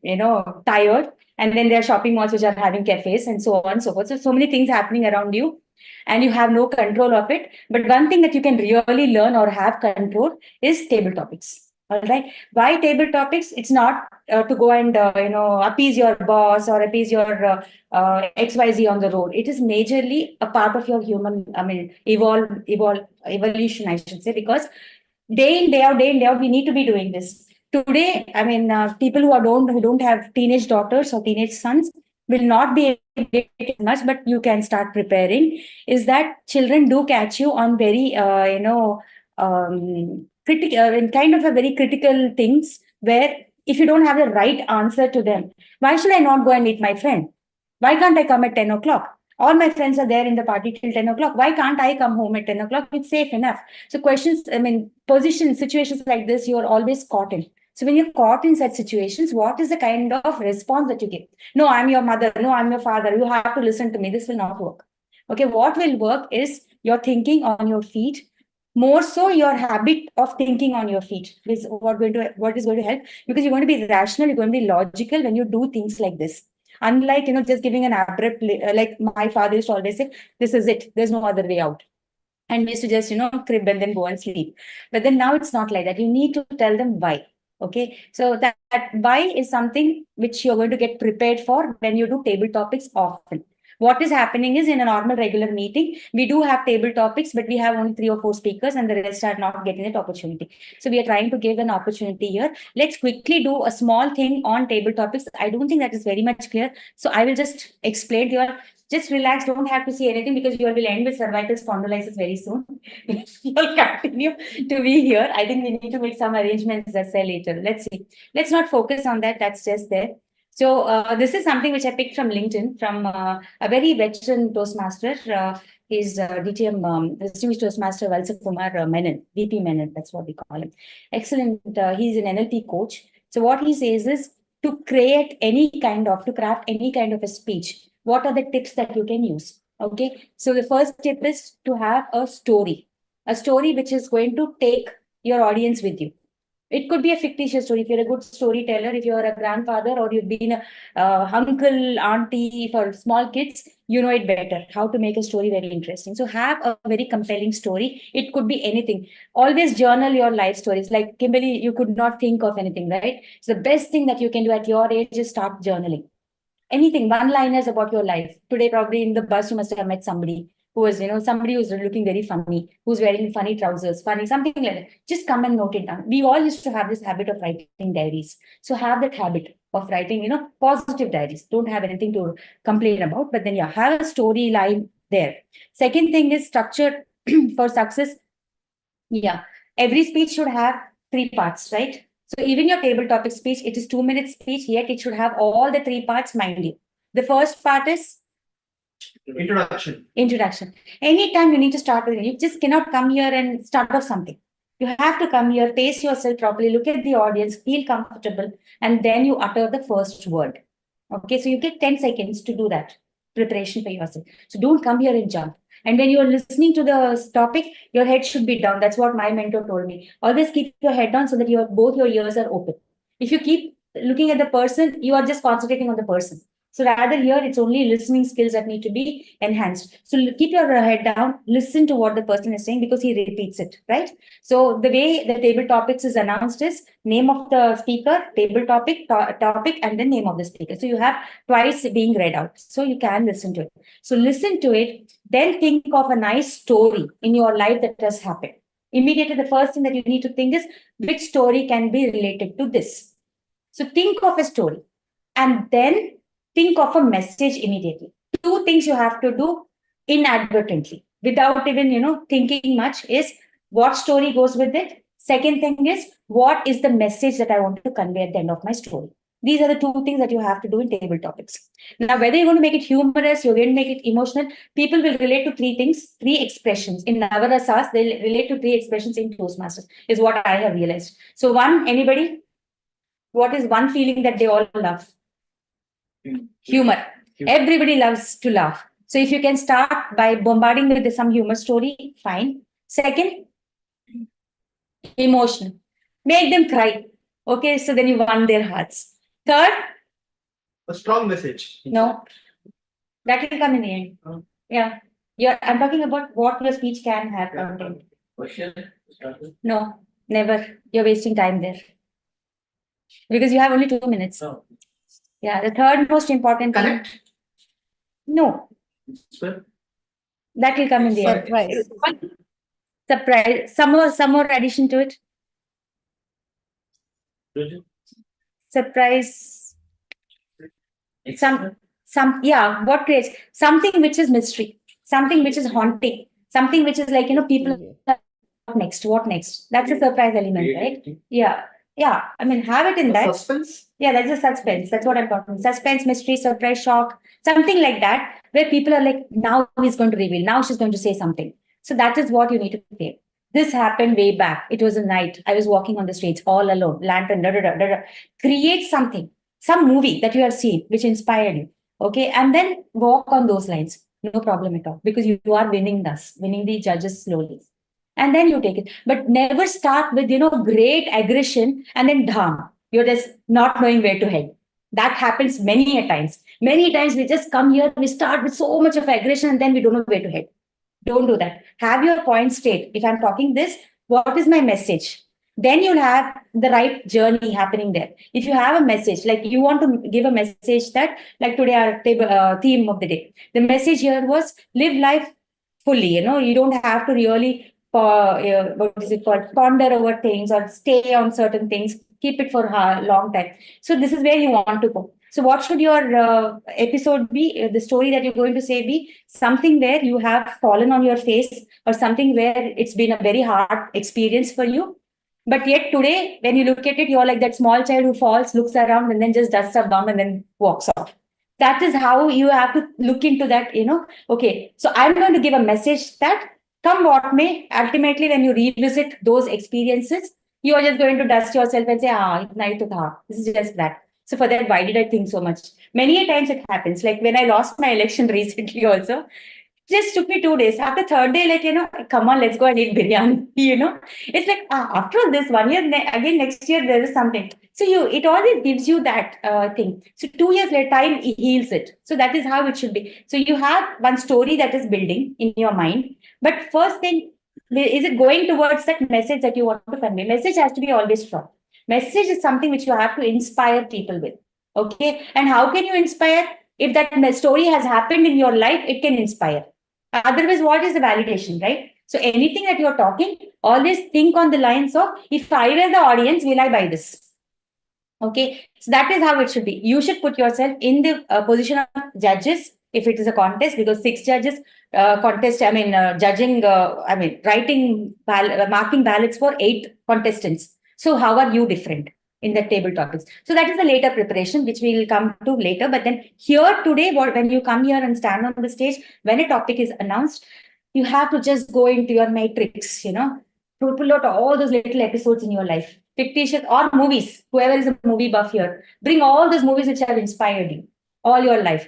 tired. And then there are shopping malls which are having cafes and so on and so forth. So many things happening around you and you have no control of it. But one thing that you can really learn or have control is table topics. All right. Why table topics? It's not to go and, appease your boss or appease your XYZ on the road. It is majorly a part of your human, evolution, I should say, because day in, day out, we need to be doing this. Today, I mean, people who don't have teenage daughters or teenage sons will not be able to get much, but you can start preparing. Is that children do catch you on very, in kind of a very critical things where if you don't have the right answer to them, why should I not go and meet my friend? Why can't I come at 10 o'clock? All my friends are there in the party till 10 o'clock. Why can't I come home at 10 o'clock? It's safe enough. So situations like this, you're always caught in. So when you're caught in such situations, what is the kind of response that you give? No, I'm your mother. No, I'm your father. You have to listen to me. This will not work. Okay, what will work is your thinking on your feet. More so, your habit of thinking on your feet is what is going to help, because you're going to be rational, you're going to be logical when you do things like this. Unlike, just giving an abrupt, like my father used to always say, this is it, there's no other way out. And we used to just, crib and then go and sleep. But then now it's not like that. You need to tell them why. Okay. So that why is something which you're going to get prepared for when you do table topics often. What is happening is, in a normal regular meeting, we do have table topics, but we have only 3 or 4 speakers and the rest are not getting that opportunity. So we are trying to give an opportunity here. Let's quickly do a small thing on table topics. I don't think that is very much clear. So I will just explain to you all. Just relax, don't have to see anything, because you will end with cervical spondylitis very soon. You'll continue to be here. I think we need to make some arrangements as well later. Let's see. Let's not focus on that. That's just there. So this is something which I picked from LinkedIn from a very veteran Toastmaster. He's DTM, Distinguished Toastmaster Valsa Kumar Menon, VP Menon, that's what we call him. Excellent. He's an NLP coach. So what he says is, to craft any kind of a speech, what are the tips that you can use? Okay. So the first tip is to have a story which is going to take your audience with you. It could be a fictitious story. If you're a good storyteller, if you're a grandfather or you've been a uncle, auntie for small kids, you know it better how to make a story very interesting. So have a very compelling story. It could be anything. Always journal your life stories. Like Kimberly, you could not think of anything, right? So the best thing that you can do at your age is start journaling. Anything, one-liners about your life. Today, probably in the bus, you must have met somebody who was, somebody who's looking very funny, who's wearing funny trousers, funny, something like that. Just come and note it down. We all used to have this habit of writing diaries. So have that habit of writing, positive diaries. Don't have anything to complain about, but then yeah, have a storyline there. Second thing is structure for success. Yeah, every speech should have 3 parts, right? So even your table topic speech, it is 2 minute speech, yet it should have all the 3 parts, mind you. The first part is Introduction. introduction. Anytime you need to start with, you just cannot come here and start off something. You have to come here, pace yourself properly, look at the audience, feel comfortable, and then you utter the first word. Okay, so you get 10 seconds to do that preparation for yourself. So don't come here and jump. And when you're listening to the topic, your head should be down. That's what my mentor told me. Always keep your head down so that both your ears are open. If you keep looking at the person, you are just concentrating on the person. So rather here, it's only listening skills that need to be enhanced. So keep your head down, listen to what the person is saying because he repeats it, right? So the way the table topics is announced is name of the speaker, table topic, topic, and then name of the speaker. So you have twice being read out. So you can listen to it. So listen to it, then think of a nice story in your life that has happened. Immediately, the first thing that you need to think is which story can be related to this. So think of a story and then think of a message immediately. 2 things you have to do inadvertently without even, thinking much is what story goes with it. Second thing is what is the message that I want to convey at the end of my story. These are the 2 things that you have to do in table topics. Now, whether you're going to make it humorous, you're going to make it emotional, people will relate to 3 things, 3 expressions. In Navarasas, they relate to 3 expressions in Toastmasters, is what I have realized. So one, anybody? What is one feeling that they all love? Humor. Everybody loves to laugh. So if you can start by bombarding with some humor story, fine. Second, emotional. Make them cry. Okay, so then you won their hearts. Third, A strong message. no, that will come in the end. Yeah. I'm talking about what your speech can have content. Question? No, never. You're wasting time there. Because you have only 2 minutes. No. Yeah, the third most important thing. Connect. No, that will come in the end. Surprise. Surprise. Some more addition to it. Surprise. Yeah, what creates something which is mystery, something which is haunting, something which is like, people are, what next? That's a surprise element, right? Yeah. I mean, have it in that. Suspense. Yeah, that's a suspense. That's what I'm talking. Suspense, mystery, surprise, shock, something like that, where people are like, now he's going to reveal, now she's going to say something. So that is what you need to create. This happened way back. It was a night. I was walking on the streets all alone, lantern, Create something, some movie that you have seen, which inspired you. Okay. And then walk on those lines. No problem at all. Because you are winning the judges slowly. And then you take it. But never start with, great aggression and then down. You're just not knowing where to head. That happens many a times. Many times we just come here, we start with so much of aggression and then we don't know where to head. Don't do that. Have your point straight. If I'm talking this, what is my message? Then you'll have the right journey happening there. If you have a message, like you want to give a message that, like today our theme of the day, the message here was live life fully. You don't have to really, what is it called, ponder over things or stay on certain things. Keep it for a long time. So this is where you want to go. So what should your episode be? The story that you're going to say be something where you have fallen on your face or something where it's been a very hard experience for you. But yet today, when you look at it, you're like that small child who falls, looks around and then just dusts a bum and then walks off. That is how you have to look into that, Okay, so I'm going to give a message that come what may, ultimately when you revisit those experiences, you are just going to dust yourself and say, this is just that. So for that, why did I think so much? Many a times it happens. Like when I lost my election recently also, Just took me 2 days. After third day, like, come on, let's go and eat biryani. It's like, after this 1 year, again, next year, there is something. So it always gives you that thing. So 2 years later, time heals it. So that is how it should be. So you have one story that is building in your mind. But first thing, is it going towards that message that you want to convey? Message has to be always strong. Message is something which you have to inspire people with. Okay. And how can you inspire? If that story has happened in your life, it can inspire. Otherwise, what is the validation, right? So anything that you're talking, always think on the lines of, if I were the audience, will I buy this? Okay, so that is how it should be. You should put yourself in the position of judges if it is a contest, because 6 judges contest, judging, writing, marking ballots for 8 contestants. So how are you different in the table topics? So that is the later preparation, which we will come to later. But then here today, when you come here and stand on the stage, when a topic is announced, you have to just go into your matrix, pull out all those little episodes in your life, fictitious or movies. Whoever is a movie buff here, bring all those movies which have inspired you all your life.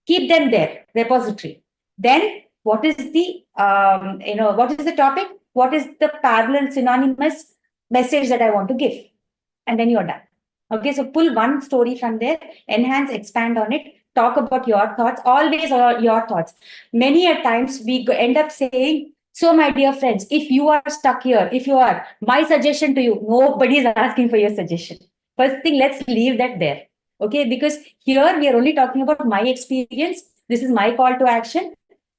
Keep them there, repository. Then what is the what is the topic? What is the parallel synonymous message that I want to give? And then you're done. Okay, so pull one story from there, enhance, expand on it, talk about your thoughts, always your thoughts. Many a times we end up saying, so my dear friends, if you are stuck here, my suggestion to you, nobody is asking for your suggestion. First thing, let's leave that there. Okay, because here we are only talking about my experience. This is my call to action.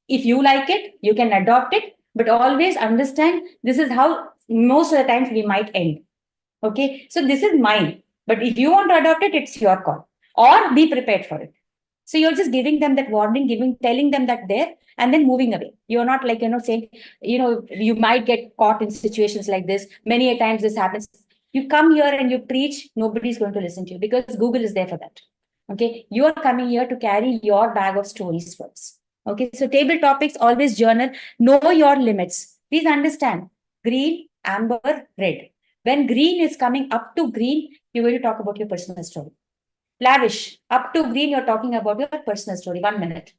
If you like it, you can adopt it, but always understand this is how most of the times we might end. Okay, so this is mine, but if you want to adopt it, it's your call, or be prepared for it. So you're just giving them that warning, telling them that there, and then moving away. You're not like, saying, you might get caught in situations like this. Many a times this happens. You come here and you preach, nobody's going to listen to you because Google is there for that. Okay, you are coming here to carry your bag of stories first. Okay, so table topics, always journal, know your limits. Please understand, green, amber, red. When green is coming up to green, you're going to talk about your personal story. Lavish, up to green, you're talking about your personal story, 1 minute.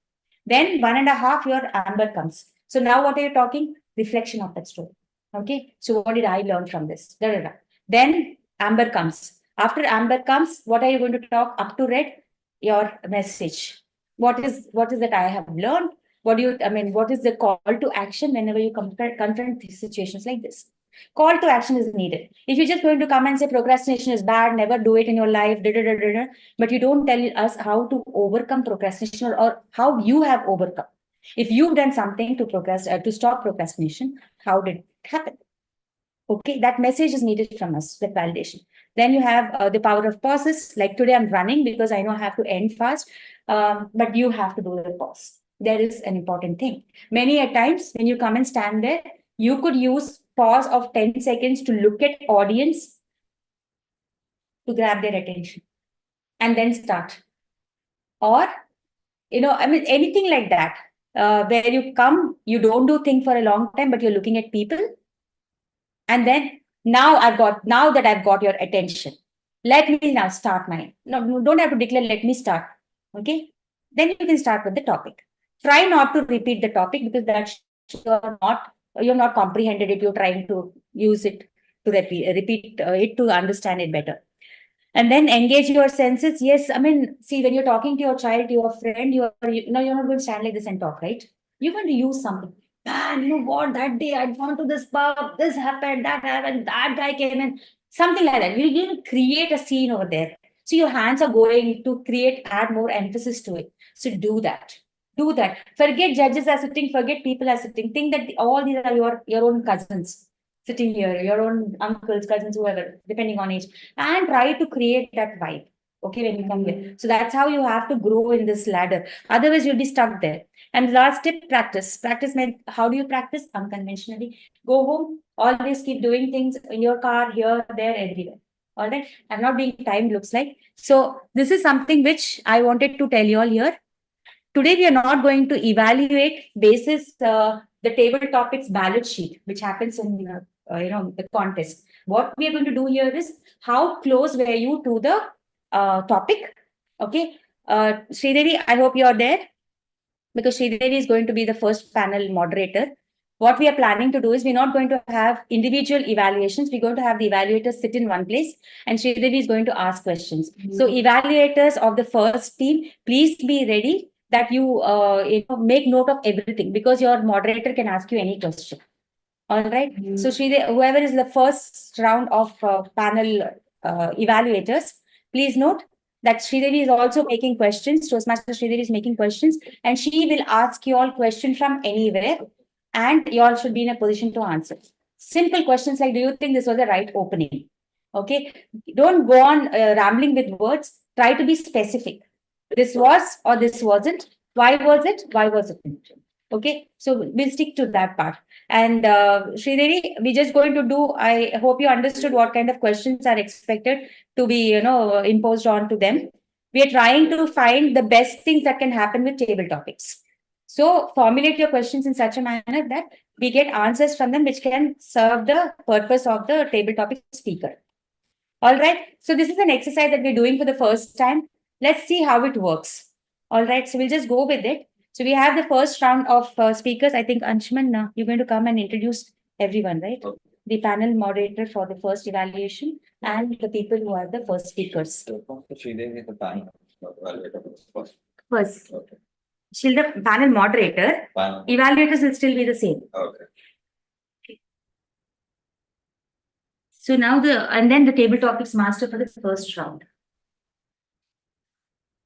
Then 1.5, your amber comes. So now what are you talking? Reflection of that story. Okay, so what did I learn from this? Then amber comes. After amber comes, what are you going to talk? Up to red, your message. What is that I have learned? What is the call to action whenever you confront situations like this? Call to action is needed. If you're just going to come and say procrastination is bad, never do it in your life, but you don't tell us how to overcome procrastination or how you have overcome. If you've done something to stop procrastination, how did it happen? Okay, that message is needed from us, that validation. Then you have the power of pauses. Like today, I'm running because I know I have to end fast, but you have to do the pause. There is an important thing. Many a times when you come and stand there, you could use pause of 10 seconds to look at audience to grab their attention and then start. Or, anything like that, where you come, you don't do thing for a long time, but you're looking at people. And then now that I've got your attention, let me now start no, don't have to declare, let me start. Okay. Then you can start with the topic. Try not to repeat the topic because that's you're not comprehended it. You're trying to use it to repeat it to understand it better. And then engage your senses. Yes, see, when you're talking to your child, to your friend, you're not going to stand like this and talk, right? You're going to use something. Man, you know what? That day I'd gone to this pub, this happened, that guy came in, something like that. You're going to create a scene over there. So your hands are going to add more emphasis to it. So do that. Do that. Forget judges are sitting, forget people are sitting. Think that all these are your own cousins sitting here, your own uncles, cousins, whoever, depending on age, and try to create that vibe. Okay, when you come here. So that's how you have to grow in this ladder. Otherwise, you'll be stuck there. And last tip, practice. Practice meant, how do you practice? Unconventionally. Go home, always keep doing things in your car, here, there, everywhere. All right. I'm not being timed, looks like. So this is something which I wanted to tell you all here. Today, we are not going to evaluate basis the table topics ballot sheet, which happens in the contest. What we are going to do here is how close were you to the topic? Okay, Sridevi, I hope you are there. because Sridevi is going to be the first panel moderator. What we are planning to do is we're not going to have individual evaluations. We're going to have the evaluators sit in one place and Sridevi is going to ask questions. So evaluators of the first team, please be ready that you, make note of everything because your moderator can ask you any question. All right. So Sridevi, whoever is the first round of panel evaluators, please note that Sridevi is also making questions. Toastmaster Sridevi is making questions and she will ask you all questions from anywhere and you all should be in a position to answer. Simple questions like, do you think this was the right opening? Okay. Don't go on rambling with words. Try to be specific. This was or this wasn't. Why was it? Why was it? Okay. So we'll stick to that part. And Sridevi, we're just going to do, I hope you understood what kind of questions are expected to be, imposed on to them. We are trying to find the best things that can happen with table topics. So formulate your questions in such a manner that we get answers from them which can serve the purpose of the table topic speaker. All right. So this is an exercise that we're doing for the first time. Let's see how it works. All right. So we'll just go with it. So we have the first round of speakers. I think Anshuman, you're going to come and introduce everyone, right? Okay. The panel moderator for the first evaluation and the people who are the first speakers. Sridevi is the panel evaluator first. First, Okay. she'll the panel moderator. Panel. Evaluators will still be the same. Okay. So now and then the table topics master for the first round.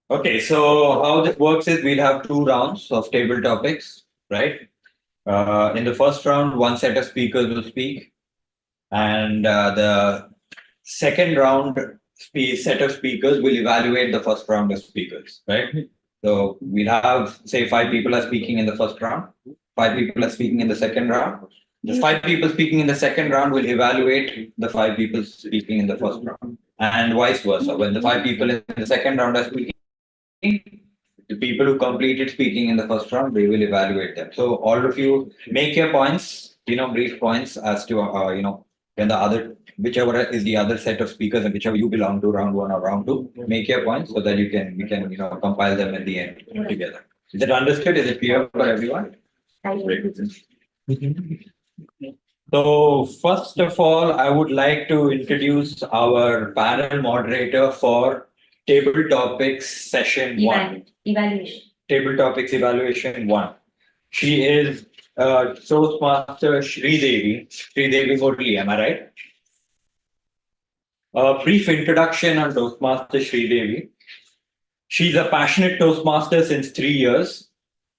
Okay, so how this works is we'll have 2 rounds of table topics, right? In the first round, one set of speakers will speak, and the second round set of speakers will evaluate the first round of speakers, right? So we'll have, say, 5 people are speaking in the first round, 5 people are speaking in the second round. The 5 people speaking in the second round will evaluate the 5 people speaking in the first round, and vice versa. When the 5 people in the second round are speaking, the people who completed speaking in the first round, they will evaluate them. So all of you make your points, brief points as to, when the other, whichever is the other set of speakers and whichever you belong to, round 1 or round 2, make your points so that we can, compile them at the end together. Is it understood? Is it clear for everyone? So first of all, I would like to introduce our panel moderator for Table Topics Session 1. Evaluation. Table Topics Evaluation 1. She is Toastmaster Sridevi. Sridevi Murli, am I right? A brief introduction on Toastmaster Sridevi. She's a passionate Toastmaster since 3 years,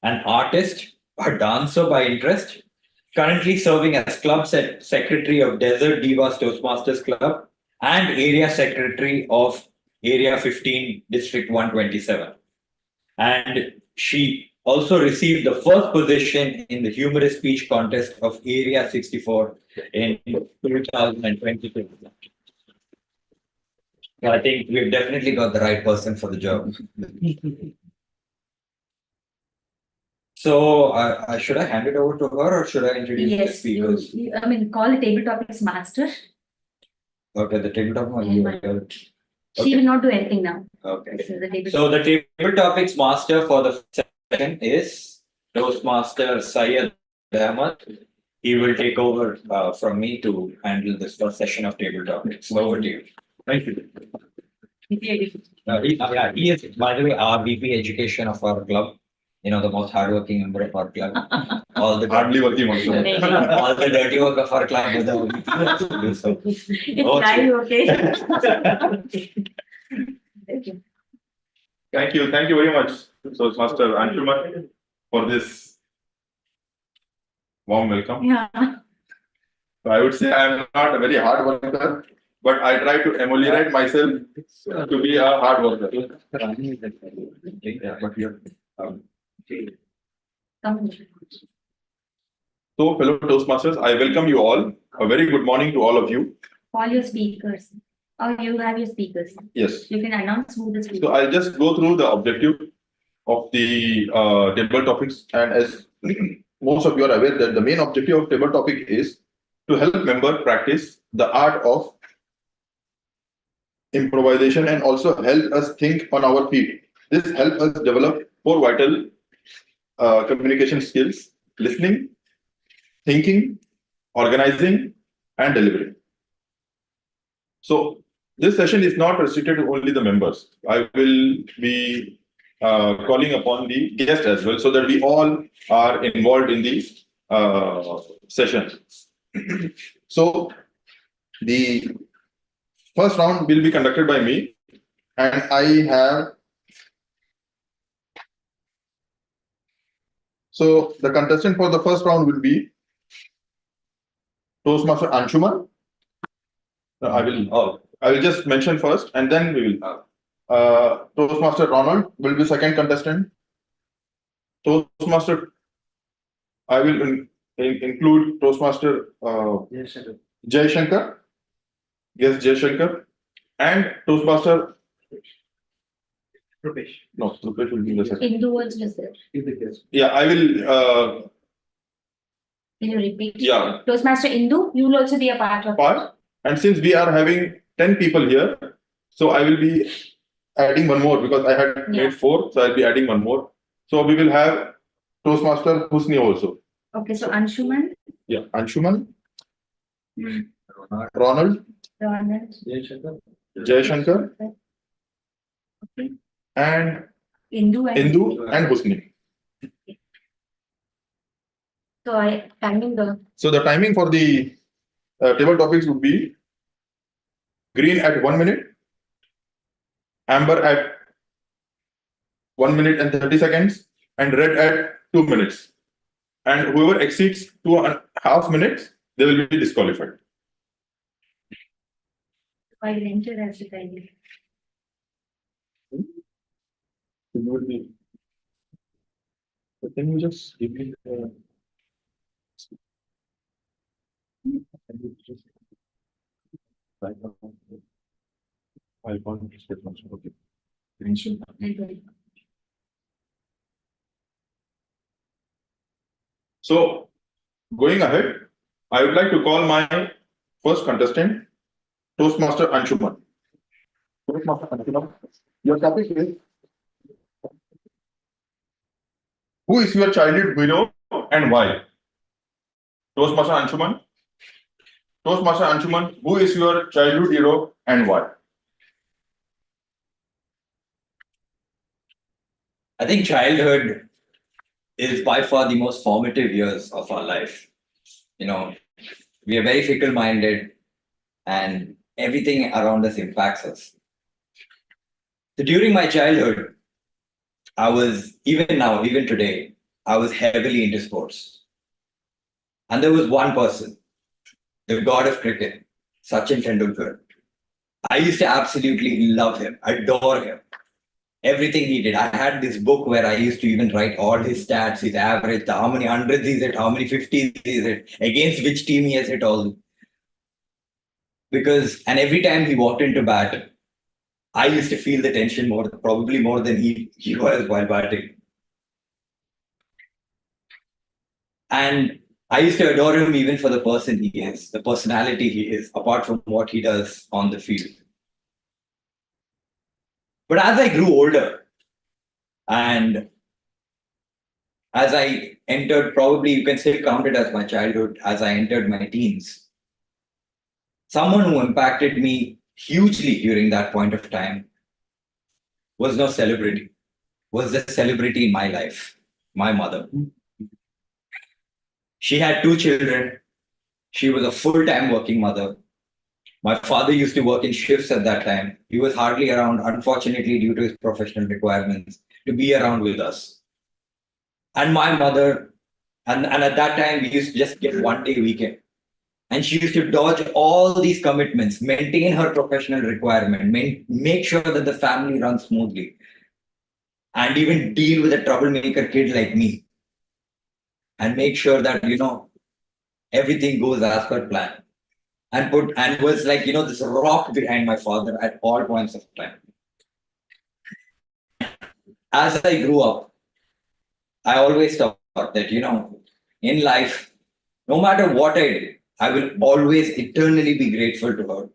an artist, a dancer by interest, currently serving as Club Secretary of Desert Divas Toastmasters Club and Area Secretary of Area 15, District 127. And she also received the first position in the humorous speech contest of Area 64 in 2022. So I think we've definitely got the right person for the job. So should I hand it over to her or should I introduce the speakers? Call the table topics master. Okay, the table topics. She will not do anything now. Okay. So the table topics master for the session is Toastmaster Syed Ahmad. He will take over from me to handle this first session of table topics. Over to you. Thank you. He is, by the way, our VP Education of our club. The most hardworking member of our club. All the Hardly working also. all the dirty work of our club is the do so. Okay. Thank you very much, Toastmaster Anshuman, for this warm welcome. Yeah. So I would say I am not a very hard worker, but I try to emulate myself to be a hard worker. Yeah, but here. So, fellow Toastmasters, I welcome you all. A very good morning to all of you. Call your speakers. Oh, you have your speakers. Yes. You can announce who the speakers. So I'll just go through the objective of the table topics, and as most of you are aware that the main objective of table topic is to help member practice the art of improvisation and also help us think on our feet. This helps us develop 4 vital communication skills, listening, thinking, organizing, and delivering. So this session is not restricted to only the members. I will be calling upon the guests as well, so that we all are involved in the session. So the first round will be conducted by me, and I have. So the contestant for the first round will be Toastmaster Anshuman. I will just mention first, and then we will. Toastmaster Ronald will be second contestant. Toastmaster, I will include Toastmaster Jay Shankar. Yes, Jay Shankar, and Toastmaster. No, Rupesh will be the second. Hindu was just there. Yeah, I will. Can you repeat? Yeah. Toastmaster Indu, you will also be a part of Part. And since we are having 10 people here, so I will be adding one more because I had made 4, so I'll be adding one more. So we will have Toastmaster Husni also. Okay, so Anshuman, Yeah, Anshuman, Ronald, Ronald, Jay Shankar, okay, and Indu, and Husni. So I timing the So the timing for the table topics would be green at 1 minute, amber at 1 minute and 30 seconds, and red at 2 minutes. And whoever exceeds 2.5 minutes, they will be disqualified. I will enter as a timing. Can you just give me the So, going ahead, I would like to call my first contestant, Toastmaster Anshuman. Toastmaster Anshuman, your topic is: who is your childhood hero and why? Toastmaster Anshuman. Toastmaster Anshuman, who is your childhood hero and why? I think childhood is by far the most formative years of our life. You know, we are very fickle minded and everything around us impacts us. So during my childhood, I was, even now, even today, I was heavily into sports. And there was one person, the god of cricket, Sachin Tendulkar. I used to absolutely love him, adore him. Everything he did. I had this book where I used to even write all his stats, his average, how many hundreds he's hit, how many 50s he's hit, against which team he has hit all. Because, and every time he walked into bat, I used to feel the tension more, probably more than he was while batting. And I used to adore him even for the person he is, the personality he is, apart from what he does on the field. But as I grew older and as I entered, probably you can still count it as my childhood, as I entered my teens, someone who impacted me hugely during that point of time was no celebrity, was the celebrity in my life, my mother. She had 2 children. She was a full-time working mother. My father used to work in shifts at that time. He was hardly around, unfortunately, due to his professional requirements, to be around with us. And my mother, and at that time, we used to just get 1-day weekend. And she used to dodge all these commitments, maintain her professional requirement, make sure that the family runs smoothly, and even deal with a troublemaker kid like me. And make sure that, everything goes as per plan. And was like, this rock behind my father at all points of time. As I grew up, I always thought that, in life, no matter what I did, I will always eternally be grateful to her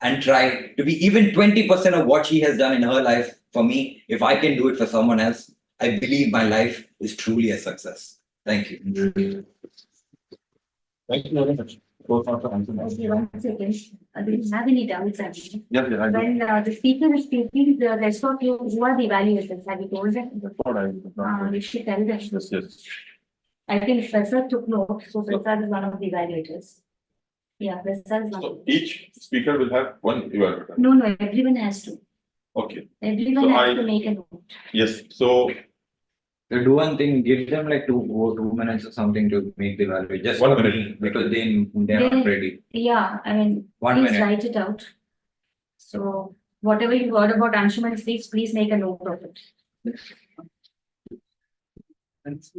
and try to be even 20% of what she has done in her life for me. If I can do it for someone else, I believe my life is truly a success. Thank you. Thank you very much. Okay, 1 second. Do you have any doubts? Actually? Yeah, I do. When the speaker is speaking, the rest of you, who are the evaluators? Have you told them? You should tell them. Yes. I think Prasad took note, so Prasad is one of the evaluators. Yeah, Prasad is one. So each speaker will have one evaluator. No, everyone has to. Okay. Everyone So has to make a note. Yes. So To do one thing, give them like 2 minutes or something to make the value. Just 1 for minute. me, because they're not ready. Yeah, I mean, 1 please minute. write it out. So whatever you heard about Anshuman's speech, please make a note of it.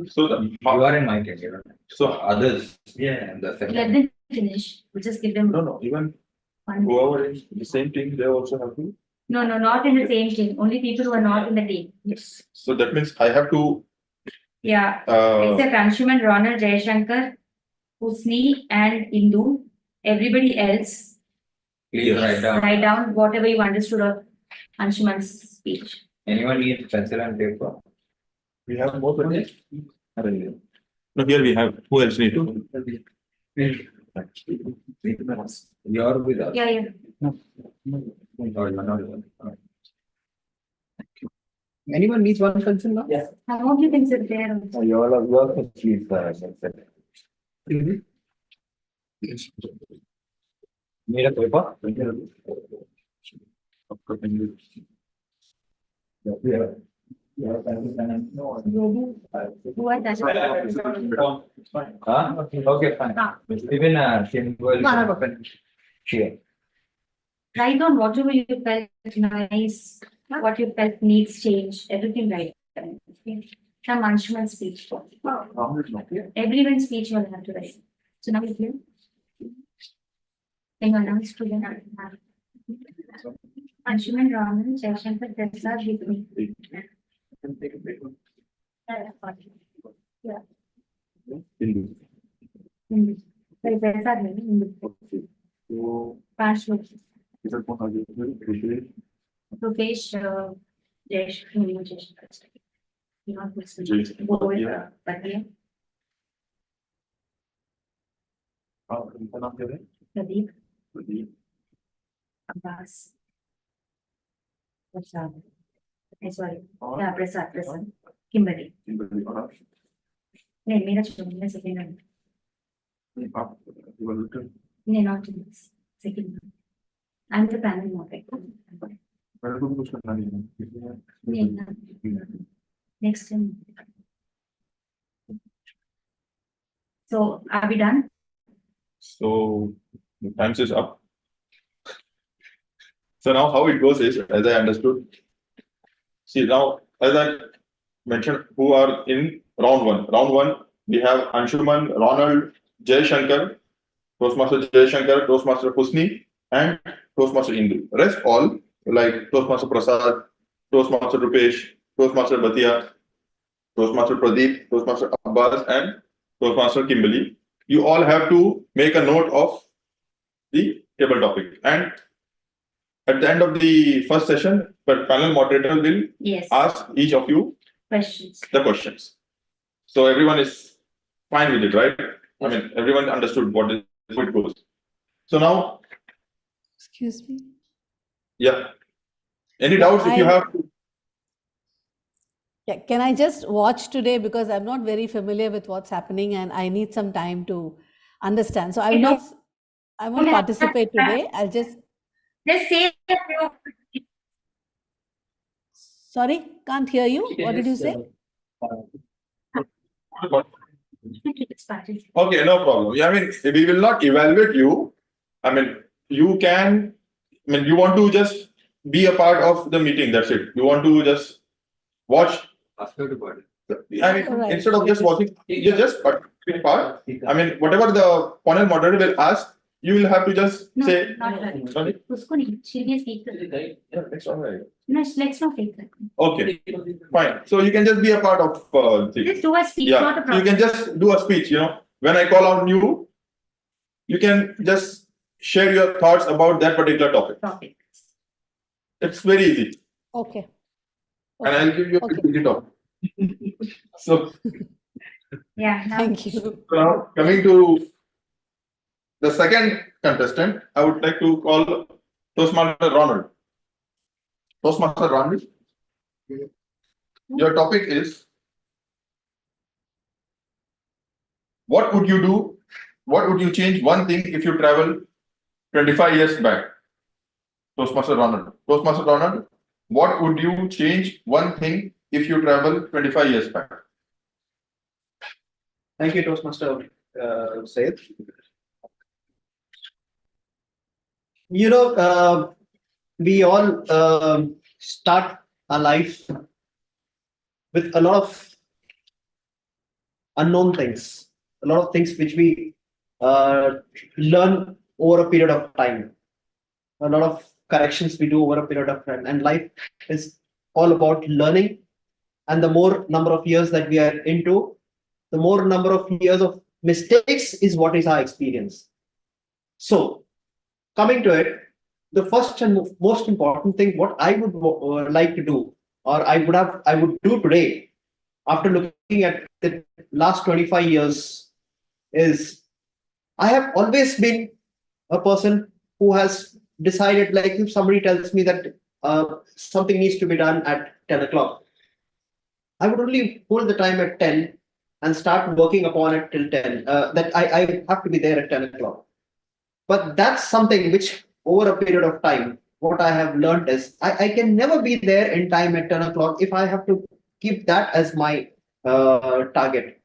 So You are in my career. So Others, yeah, the Let second. them finish. We just give them no, even 1 minute. whoever is the same team, they also have to. No, not in the same team. Only people who are not in the team. Yes. So that means I have to. Yeah, except Anshuman, Ronald, Jayashankar, Husni, and Indu. Everybody else, Please write down. write down whatever you understood of Anshuman's speech. Anyone need pencil and paper? We have more than this. No, here we have. Who else need to? You're with us. Yeah. No, you're not. Anyone needs one pencil now? Yes. I hope you can sit there. You're please. Need a paper? Who are that? Okay, fine. Even Tim will. Sure. Write down whatever you felt nice, what you felt needs change, everything right. Some Anshuman's speech. Everyone's speech you will have to write. So now you hear. Can you announce to them? Anshuman, Raman, Jayashankar, Prasad, with me. Yeah. Sorry, Prasad, Pash, Rupesh, Jayesh, not Bhatia. Pradeep, Abbas, Prasad. Sorry, yeah, Prasad, Kimberly. नहीं मेरा छोड़ मैं second नहीं not this second I'm the panel moderator next time so are we done So the times is up. So now how it goes is, as I understood. See now, as I mentioned, who are in round one. Round one, we have Anshuman, Ronald, Jayashankar, Toastmaster Jayashankar, Toastmaster Husni, and Toastmaster Indu. Rest all like Toastmaster Prasad, Toastmaster Rupesh, Toastmaster Bhatia, Toastmaster Pradeep, Toastmaster Abbas, and Toastmaster Kimberly. You all have to make a note of the table topic. And at the end of the first session, the panel moderator will ask each of you the questions. So everyone is fine with it, right? I mean, everyone understood what it goes. So now, Excuse me. yeah. Any doubts if you have? Yeah, can I just watch today because I'm not very familiar with what's happening and I need some time to understand. So I won't participate today. I'll just say sorry, can't hear you. What did you say? Okay, no problem. Yeah, I mean, we will not evaluate you. I mean, you can, I mean, you want to just be a part of the meeting. That's it. You want to just watch. I mean, instead of just watching, you just part. I mean, whatever the panel moderator will ask, you will have to just say. Not right. Sorry? She'll be a speaker. Yeah, that's all right. No, let's not take that. Okay, fine. So you can just be a part of thing. Just do a speech, not a You problem. can just do a speech, when I call out you, you can just share your thoughts about that particular topic. It's very easy. Okay. And I'll give you a quick topic. So Yeah. Now, Thank you. now coming to the second contestant, I would like to call Toastmaster Ronald. Toastmaster Ronald, your topic is what would you do? What would you change one thing if you travel 25 years back? Toastmaster Ronald. Toastmaster Ronald, what would you change one thing if you travel 25 years back? Thank you, Toastmaster Sayed. You know, we all start our life with a lot of unknown things, a lot of things which we learn over a period of time, a lot of corrections we do over a period of time. And life is all about learning. And the more number of years that we are into, the more number of years of mistakes is what is our experience. So, coming to it, the first and most important thing, what I would like to do, or I would do today, after looking at the last 25 years, is I have always been a person who has decided, like if somebody tells me that something needs to be done at 10 o'clock, I would only hold the time at 10 and start working upon it till 10, that I have to be there at 10 o'clock. But that's something which over a period of time, what I have learned is I can never be there in time at 10 o'clock if I have to keep that as my target.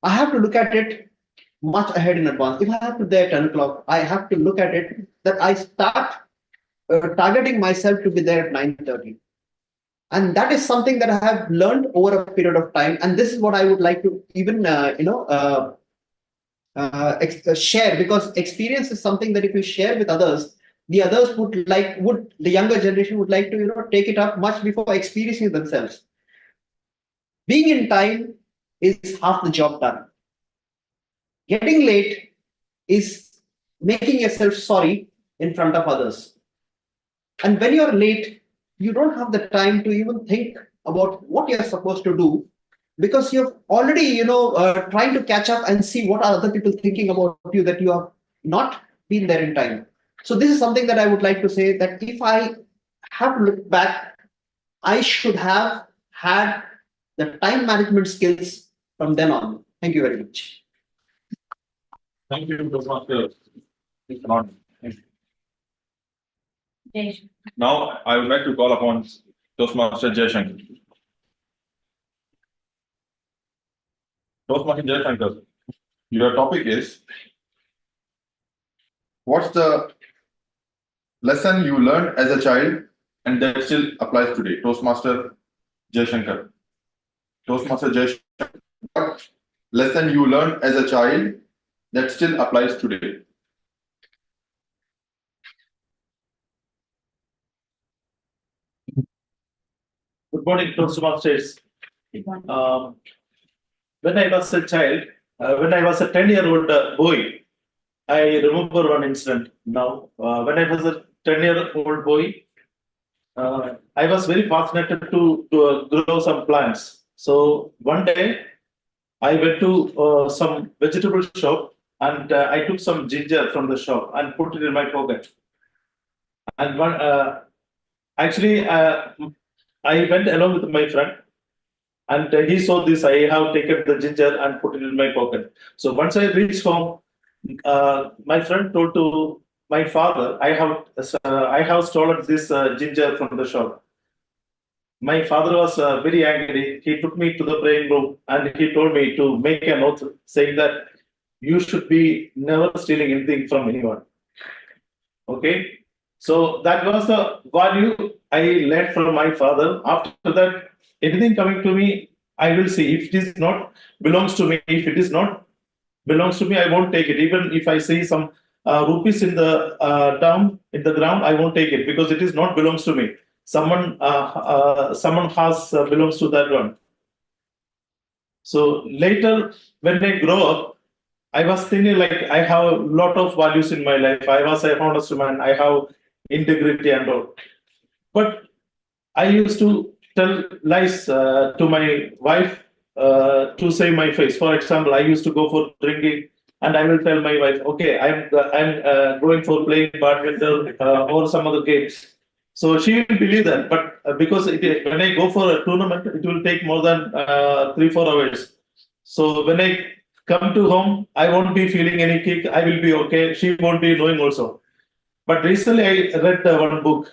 I have to look at it much ahead in advance. If I have to be there at 10 o'clock, I have to look at it that I start targeting myself to be there at 9:30. And that is something that I have learned over a period of time. And this is what I would like to even, share, because experience is something that if you share with others, the others the younger generation would like to take it up much before experiencing it themselves. Being in time is half the job done. Getting late is making yourself sorry in front of others. And when you're late, you don't have the time to even think about what you're supposed to do, because you're already trying to catch up and see what are other people thinking about you, that you have not been there in time. So this is something that I would like to say, that if I have to look back, I should have had the time management skills from then on. Thank you very much. Thank you, Toastmaster Ronald. Now, I would like to call upon Toastmaster Jaishankar. Toastmaster Jaishankar, your topic is what's the lesson you learned as a child and that still applies today? Toastmaster Jaishankar. Toastmaster Jaishankar, what lesson you learned as a child that still applies today? Good morning, Toastmasters. When I was a child, when I was a 10-year-old boy, I remember one incident now. When I was a 10-year-old boy, I was very fascinated to grow some plants. So one day, I went to some vegetable shop and I took some ginger from the shop and put it in my pocket. And actually, I went along with my friend, and he saw this. I have taken the ginger and put it in my pocket. So once I reached home, my friend told to my father, I have stolen this ginger from the shop. My father was very angry. He took me to the praying room and he told me to make an oath saying that you should be never stealing anything from anyone. Okay. So that was the value I learned from my father. After that, anything coming to me, I will see. If it is not belongs to me, if it is not belongs to me, I won't take it. Even if I see some rupees in the down in the ground, I won't take it because it is not belongs to me. Someone has belongs to that one. So later, when I grow up, I was thinking like I have a lot of values in my life. I was a honest man. I have integrity and all. But I used to tell lies to my wife to save my face. For example, I used to go for drinking, and I will tell my wife, okay, I'm going for playing badminton or some other games. So she will believe that, but because when I go for a tournament, it will take more than 3-4 hours. So when I come to home, I won't be feeling any kick. I will be okay. She won't be knowing also. But recently, I read one book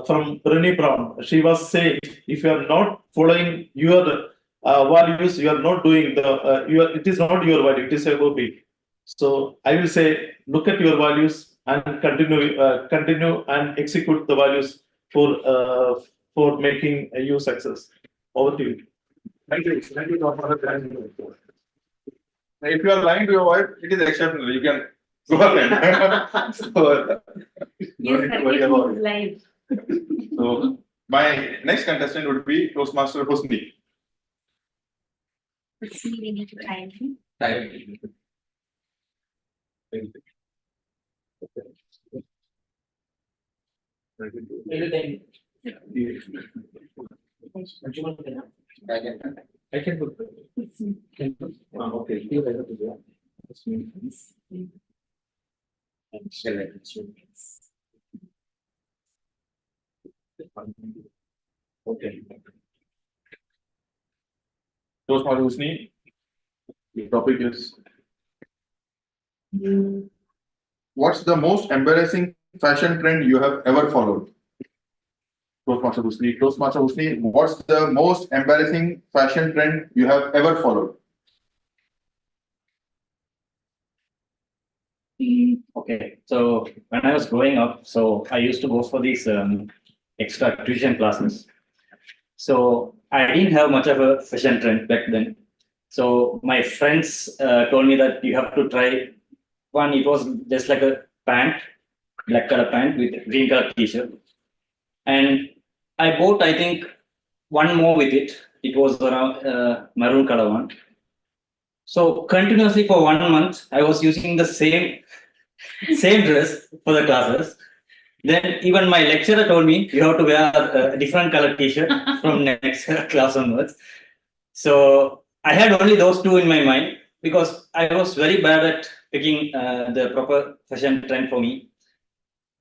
from Brené Brown. She was saying, if you are not following your values, you are not doing the. It is not your value. It is a hobby. So I will say, look at your values and continue and execute the values for making you success. Over to you. Thank you. Thank you, Dr. If you are lying to your wife, it is exceptional. You can go ahead. So, no need to worry about it. So, my next contestant would be Toastmaster Hosni. We need to time. I can put. Okay. Okay. Toastmaster Hosni, the topic is what's the most embarrassing fashion trend you have ever followed? Toastmaster Husni, what's the most embarrassing fashion trend you have ever followed? Okay, so when I was growing up, so I used to go for these extra tuition classes. So I didn't have much of a fashion trend back then. So my friends told me that you have to try one. It was just like a pant, black color pant with green color t-shirt, and I bought, I think, one more with it. It was around maroon color one. So continuously for 1 month, I was using the same dress for the classes. Then even my lecturer told me you have to wear a different color t-shirt from next class onwards. So I had only those two in my mind because I was very bad at picking the proper fashion trend for me.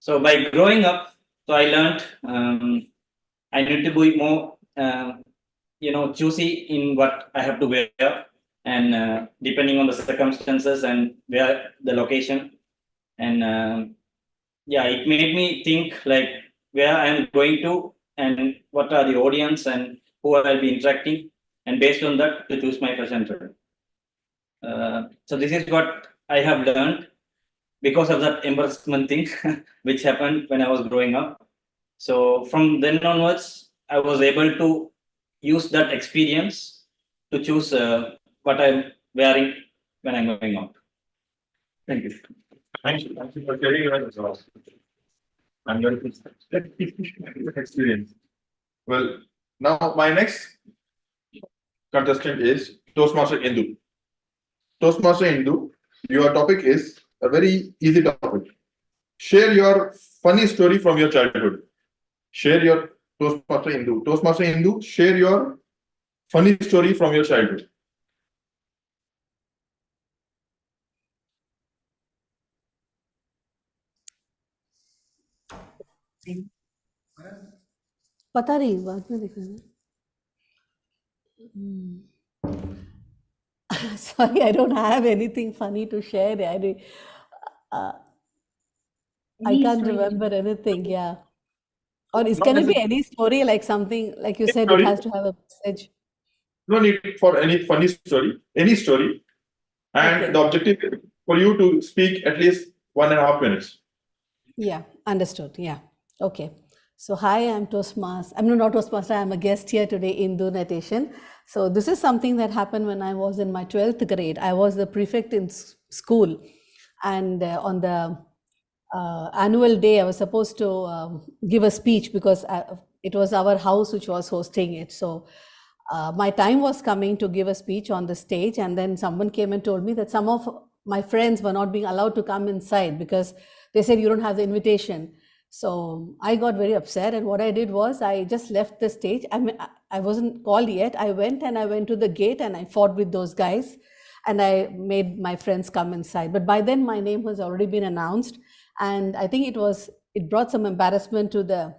So by growing up, so I learned I need to be more, choosy in what I have to wear, and depending on the circumstances and where the location, and yeah, it made me think like where I am going to and what are the audience and who I'll be interacting, and based on that to choose my fashion trend. So this is what I have learned because of that embarrassment thing which happened when I was growing up. So from then onwards, I was able to use that experience to choose what I'm wearing when I'm going out. Thank you. Thank you for sharing your results. I'm very experience. Well, now my next contestant is Toastmaster Indu. Toastmaster Indu, your topic is a very easy topic. Share your funny story from your childhood. Share your Toastmaster Indu. Toastmaster Indu, share your funny story from your childhood. पता नहीं बाद में दिखाना sorry I don't have anything funny to share I can't remember anything, yeah. Or can it be any story, like something like you said it has to have a message? No need for any funny story, any story. And Okay. the objective is for you to speak at least 1.5 minutes. Yeah, understood. Yeah. Okay. So hi, I'm Toastmaster. I'm not Toastmaster. I'm a guest here today in Nation. So this is something that happened when I was in my 12th grade. I was the prefect in school, and on the annual day, I was supposed to give a speech because it was our house which was hosting it. So my time was coming to give a speech on the stage, and then someone came and told me that some of my friends were not being allowed to come inside because they said you don't have the invitation. So I got very upset, and what I did was I just left the stage. I wasn't called yet. I went to the gate and I fought with those guys, and I made my friends come inside. But by then my name has already been announced, and I think it brought some embarrassment to the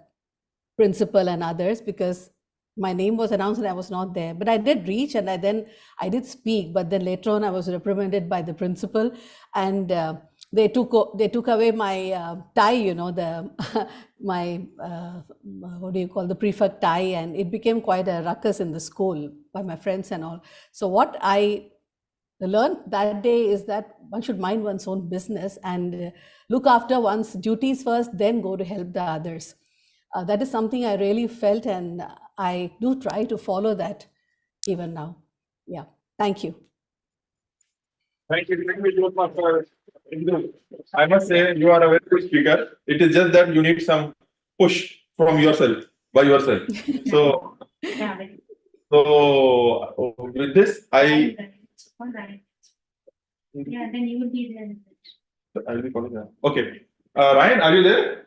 principal and others because my name was announced and I was not there. But I did reach, and I did speak. But then later on, I was reprimanded by the principal, and they took away my tie. The my what do you call, the prefect tie, and it became quite a ruckus in the school by my friends and all. So what I learned that day is that one should mind one's own business and look after one's duties first, then go to help the others. That is something I really felt, and I do try to follow that even now. Yeah, thank you. Thank you. I must say you are a very good speaker. It is just that you need some push from yourself, by yourself. So, so with this, All right. Yeah, then you will be there. I'll be calling that. Okay. Ryan, are you there?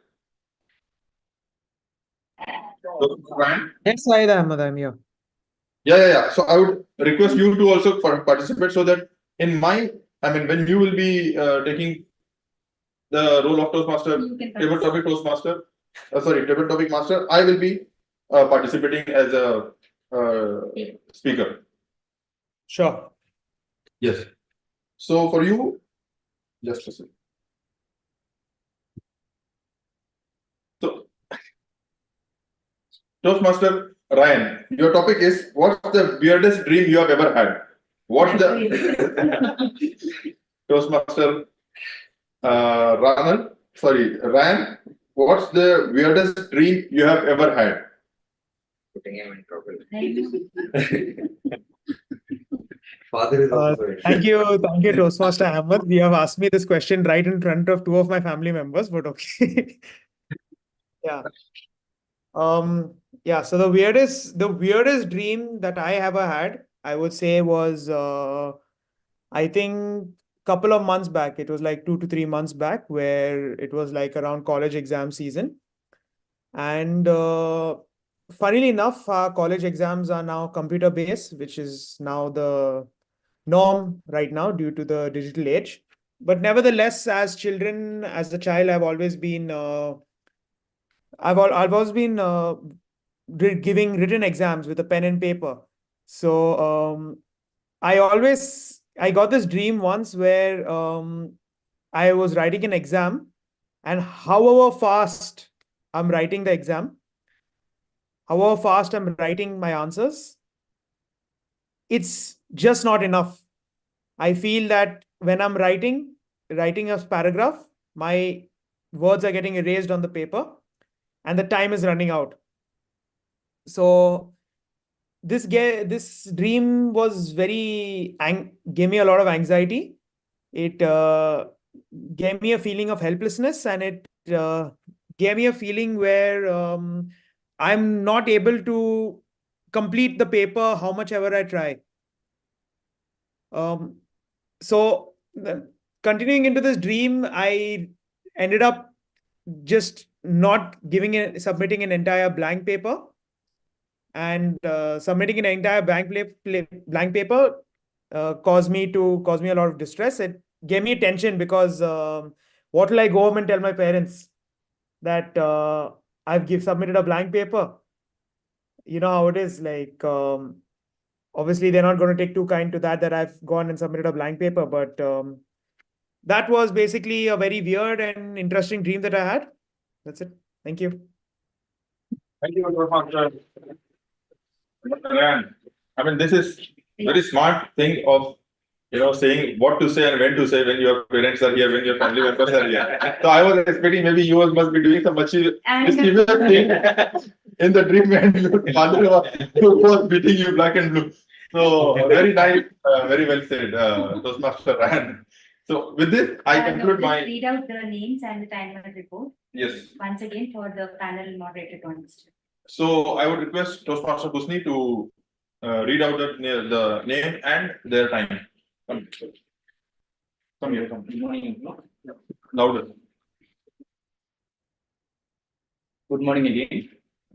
Ryan? Yes, I am, I'm here. Yeah. So I would request you to also participate so that when you will be taking the role of Toastmaster, table topic Toastmaster, table topic master, I will be participating as a speaker. Sure. Yes. So for you, just a second. So, Toastmaster Ryan, your topic is, what's the weirdest dream you have ever had? What's the Toastmaster Ryan, what's the weirdest dream you have ever had? Putting him in trouble. Father is also thank you, Toastmaster Ahmed. You have asked me this question right in front of two of my family members, but okay. Yeah. Yeah. So the weirdest dream that I ever had, I would say, was I think couple of months back. It was like 2 to 3 months back, where it was like around college exam season, and funnily enough, our college exams are now computer based, which is now the norm right now due to the digital age. But nevertheless, as a child, I've always been giving written exams with a pen and paper. So I got this dream once where I was writing an exam, and however fast I'm writing the exam, however fast I'm writing my answers, it's just not enough. I feel that when I'm writing a paragraph, my words are getting erased on the paper and the time is running out. So this dream was gave me a lot of anxiety. It gave me a feeling of helplessness, and it gave me a feeling where I'm not able to complete the paper how much ever I try. So continuing into this dream, I ended up just not submitting an entire blank paper, and submitting an entire blank paper caused me a lot of distress. It gave me tension because what will I go home and tell my parents that I've submitted a blank paper? You know how it is, like obviously they're not going to take too kind to that I've gone and submitted a blank paper. But that was basically a very weird and interesting dream that I had. That's it. Thank you. Thank you, Ryan. This is very smart thing of saying what to say and when to say when your parents are here, when your family members are here. So I was expecting maybe you must be doing some mischievous thing in the dream, and your father was beating you black and blue. So very nice, very well said, Toastmaster Ryan. So with this, I conclude my. Read out the names and the timer report. Yes. Once again for the panel moderator to understand. So I would request Toastmaster Husni to read out the name and their time. Come here. Louder. Good morning again.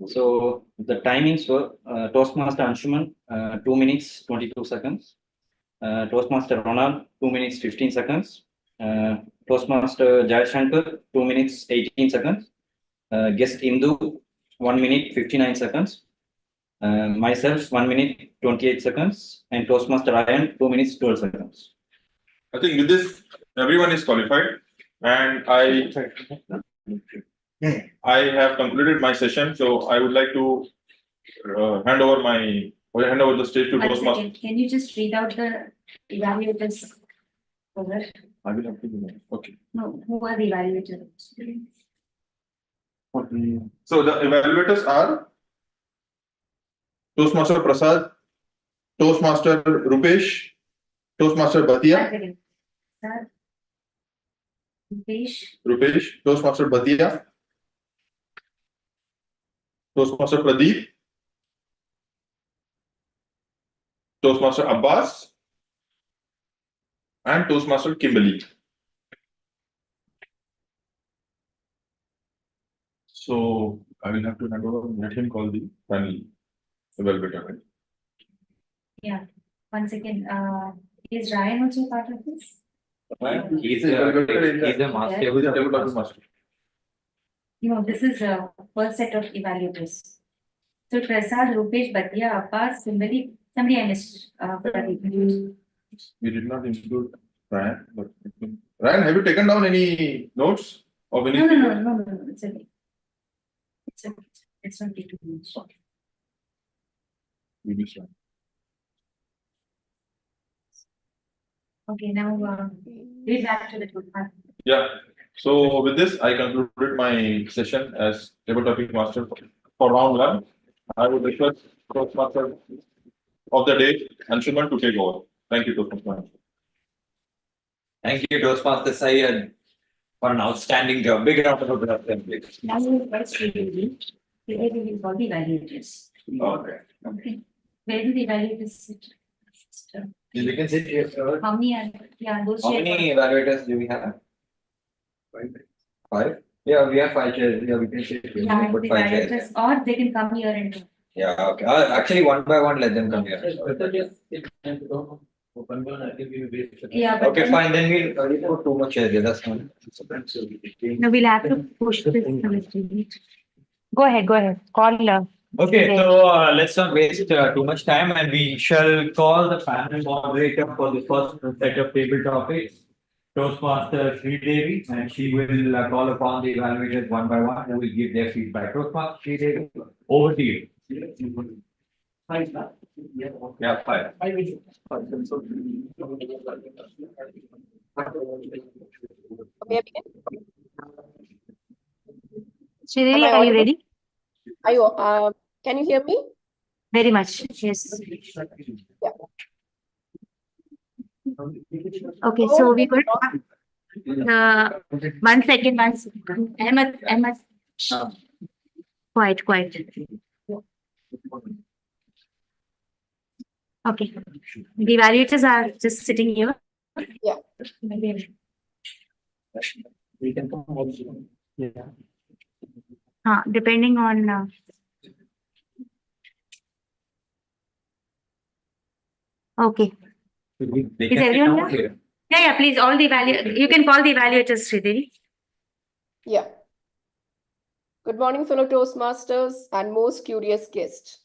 So the timings were Toastmaster Anshuman, 2 minutes 22 seconds. Toastmaster Ronald, 2 minutes 15 seconds. Toastmaster Jayashankar, 2 minutes 18 seconds. Guest Indu, 1 minute 59 seconds. Myself, 1 minute 28 seconds. And Toastmaster Ryan, 2 minutes 12 seconds. I think with this, everyone is qualified, and I have concluded my session. So I would like to hand over the stage to One Toastmaster. second, can you just read out the evaluators? Over? I will have to do that. Okay. No, who are the evaluators? So the evaluators are Toastmaster Prasad, Toastmaster Rupesh, Toastmaster One Bhatia, second. Sir. Rupesh, Toastmaster Bhatia, Toastmaster Pradeep, Toastmaster Abbas, and Toastmaster Kimberly. So I will have to hand over, let him call the panel evaluator. yeah, one second, is Ryan also part of this? He's a master. No, this is a first set of evaluators. So Prasad, Rupesh, Bhatia, Abbas, somebody I missed. We did not include Ryan, but Ryan, have you taken down any notes of any? No, it's okay. It's okay. It's not too much. We missed Ryan. Okay, now read back to the group. Yeah. So with this, I concluded my session as table topic master for round one. I would request Toastmaster of the day, Anshuman, to take over. Thank you, Toastmaster. Thank you, Toastmaster Syed, for an outstanding job. Big round of applause, please. Now we will first review. Today we will call the evaluators. Okay. Okay. Where do the evaluators sit? You can sit here, sir. How many are, yeah, those How chairs many evaluators do we have? 5. Yeah, we have 5 chairs. Yeah, we can sit here. yeah, We the put 5 chairs. evaluators, or they can come here and. Yeah, okay. Actually, one by one, let them come here. Yeah, but Okay, then- fine. Then we'll put 2 more chairs here. That's fine. No, we'll have to push this. Go ahead, call. Okay, so let's not waste too much time, and we shall call the panel moderator for the first set of table topics. Toastmaster Sri Devi, and she will call upon the evaluators one by one who will give their feedback. Toastmaster Sri Devi, over to you. Yeah, 5. May I begin? Sridevi, Am I are you audible? ready? Can you hear me? Very much, yes. Yeah. Okay, so we could. 1 second. Ahmed. Quiet. Okay. The evaluators are just sitting here. Yeah. We can come also. Yeah. Depending on. Okay. Is everyone here? Yeah, please, all the you can call the evaluators, Sridevi. Yeah. Good morning, fellow Toastmasters and most curious guests.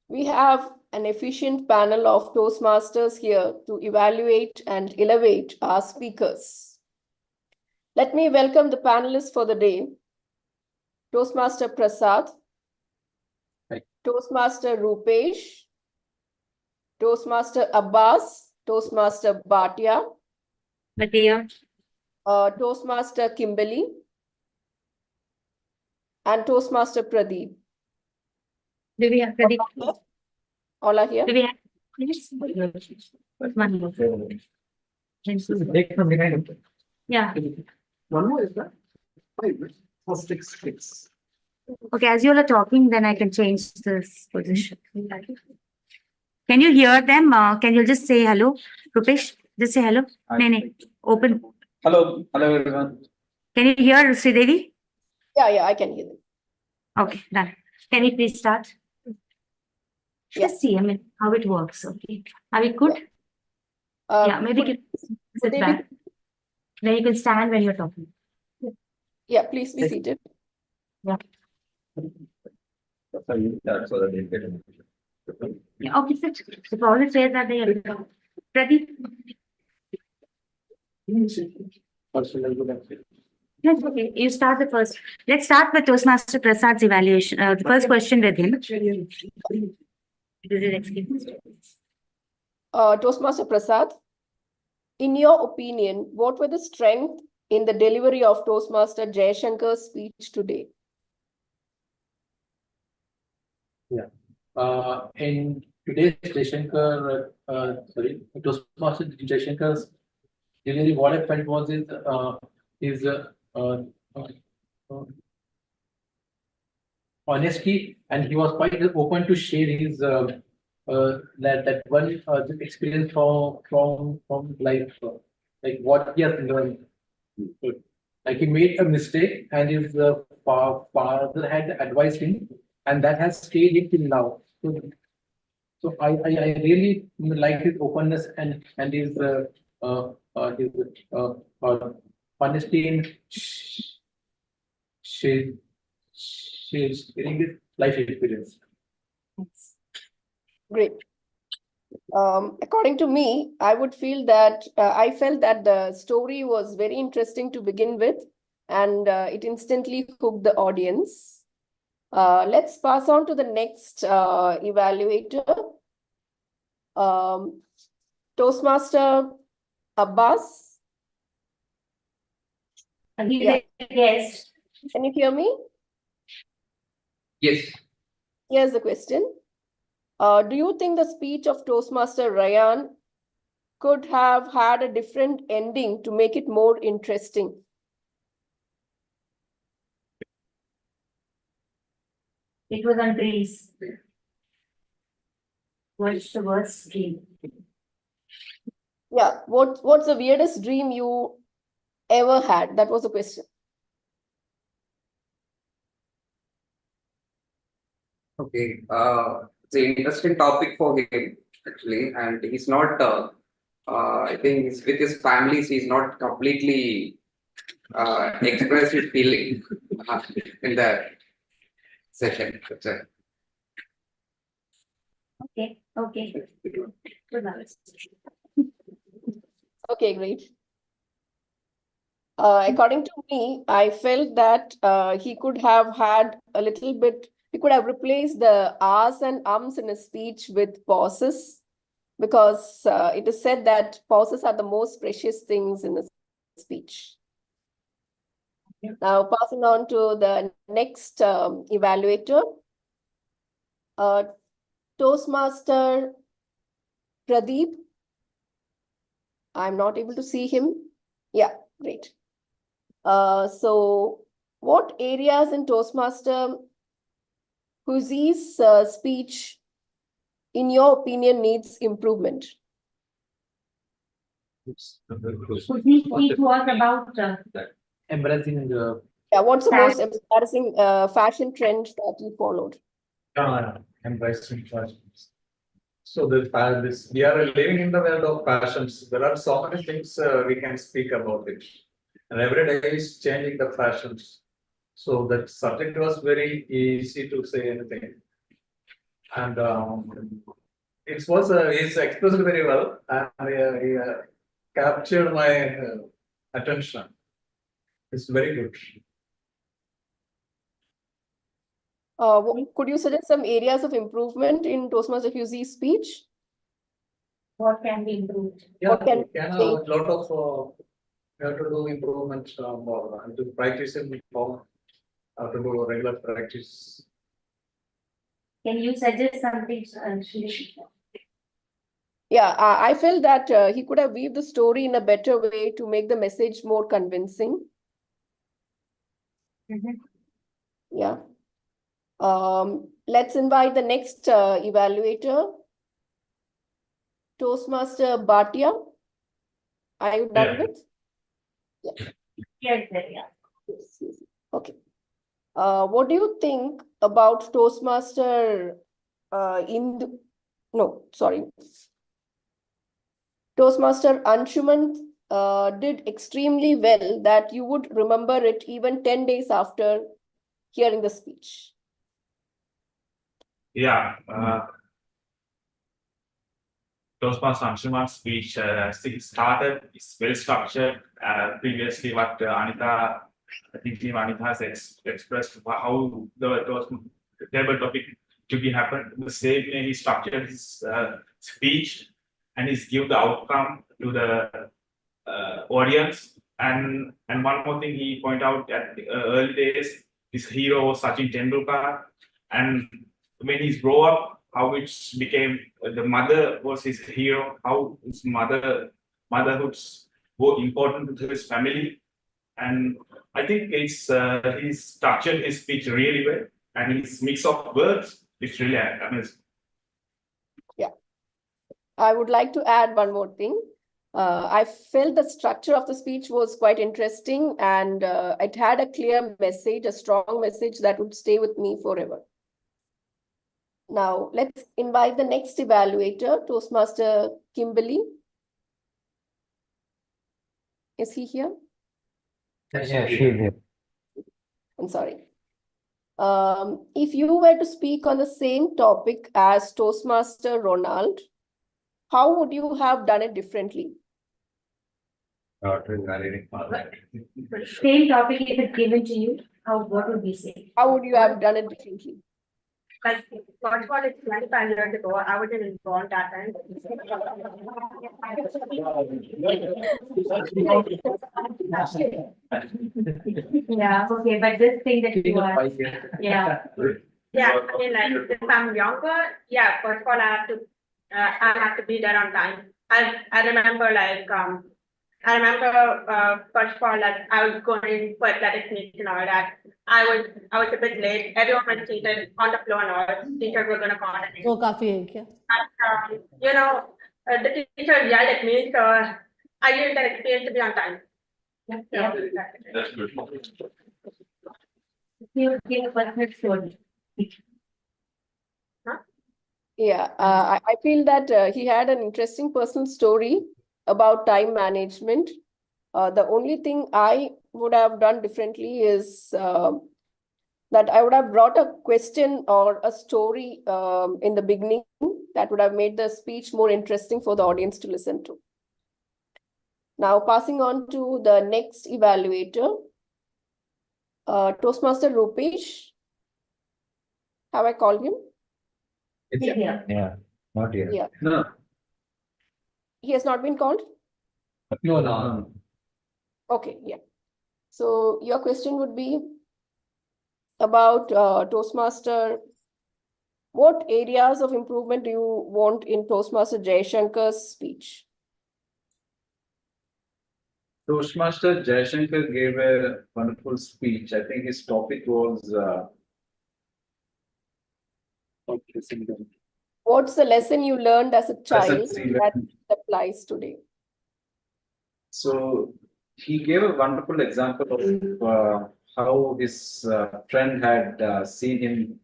We have an efficient panel of Toastmasters here to evaluate and elevate our speakers. Let me welcome the panelists for the day. Toastmaster Prasad, Hi. Toastmaster Rupesh, Toastmaster Abbas, Toastmaster Bhatia, Toastmaster Kimberly, and Toastmaster Pradeep. Do we have Pradeep? All are here? Do we have? Yes. One more. Take from behind. Yeah. One more is that? 6. Okay, as you all are talking, then I can change this position. Can you hear them? Can you just say hello? Rupesh, just say hello. No. Open. Hello everyone. Can you hear Sridevi? Yeah, I can hear them. Okay, done. Can you please start? Just see, I mean, how it works. Okay. Are we good? Yeah, maybe you can sit back. Then you can stand when you're talking. Yeah, please be seated. Yeah. Yeah, okay, sit. The problem says that they are Pradeep. Yes, okay. You start the first. Let's start with Toastmaster Prasad's evaluation. The first question with him. This is experience. Toastmaster Prasad, in your opinion, what were the strengths in the delivery of Toastmaster Jayashankar's speech today? Yeah. In today's Toastmaster Jaishankar's delivery, what I felt was his honesty, and he was quite open to share his that one experience from life, like what he has learned. Like he made a mistake, and his father had advised him, and that has stayed him till now. So I really like his openness and his honesty in sharing his life experience. Great. According to me, I would feel that I felt that the story was very interesting to begin with, and it instantly hooked the audience. Let's pass on to the next evaluator. Toastmaster Abbas. Yes. Can you hear me? Yes. Here's the question. Do you think the speech of Toastmaster Ryan could have had a different ending to make it more interesting? It was on trees. What's the worst dream? Yeah, what's the weirdest dream you ever had? That was the question. Okay. It's an interesting topic for him actually, and he's not. I think he's with his families. He's not completely express his feeling in the session. That's it. Okay. Good night. Okay, great. According to me, I felt that he could have had a little bit, he could have replaced the ahs and ums in his speech with pauses, because it is said that pauses are the most precious things in a speech. Now, passing on to the next evaluator, Toastmaster Pradeep. I'm not able to see him. Yeah, great. So what areas in Toastmaster Huzi's speech, in your opinion, needs improvement? His speech was about Embarrassing. Yeah, what's the most embarrassing fashion trend that you followed? Embracing fashions. So this we are living in the world of fashions. There are so many things we can speak about it, and every day is changing the fashions. So that subject was very easy to say anything, and it was he's expressed very well, and he captured my attention. It's very good. Could you suggest some areas of improvement in Toastmaster Huzi's speech? what can be improved. Yeah, What can a change? lot of we have to do improvements more and to practice in more, to do regular practice. Can you suggest something, Shri? Yeah, I felt that he could have weaved the story in a better way to make the message more convincing. Yeah. Let's invite the next evaluator, Toastmaster Bhatia. Are you done with? Yeah. Yes, Yes. Okay. What do you think about Toastmaster Toastmaster Anshuman did extremely well that you would remember it even 10 days after hearing the speech. Yeah. Toastmaster Anshuman's speech, it started, it's well structured. Previously, what Anita, I think Team Anita has expressed how the table topic to be happened. The same way he structured his speech and he's give the outcome to the audience. And one more thing he point out at the early days, his hero was Sachin Tendulkar, and when he's grow up, how it became the mother was his hero, how his motherhood's more important to his family, and I think it's he's structured his speech really well, and his mix of words, it's really amazing. Yeah, I would like to add one more thing. I felt the structure of the speech was quite interesting, and it had a clear message, a strong message that would stay with me forever. Now, let's invite the next evaluator, Toastmaster Kimberly. Is he here? Yeah, she's here. I'm sorry. If you were to speak on the same topic as Toastmaster Ronald, how would you have done it differently? Same topic, if it's given to you, what would we say? How would you have done it differently? Like, what was it 25 years ago? I wasn't born that time. Yeah, okay, but this thing that you are, yeah. Yeah, I mean, like, if I'm younger, yeah, first of all, I have to be there on time. I remember, like, first of all, like, I was going for athletics meet and all that. I was a bit late. Everyone was seated on the floor and all. Teachers were gonna call me. वो काफी है क्या? And, the teacher yelled at me, so I used that experience to be on time. Yeah. That's good. You give a personal story. Yeah, I feel that he had an interesting personal story about time management. The only thing I would have done differently is that I would have brought a question or a story in the beginning that would have made the speech more interesting for the audience to listen to. Now, passing on to the next evaluator, Toastmaster Rupesh. Have I called him? Yeah, not here. Yeah. No. He has not been called? No. Okay, yeah. So your question would be about Toastmaster. What areas of improvement do you want in Toastmaster Jayashankar's speech? Toastmaster Jayashankar gave a wonderful speech. I think his topic was What's the lesson you learned as a child Lessons he that learned. applies today? So he gave a wonderful example of how his friend had seen him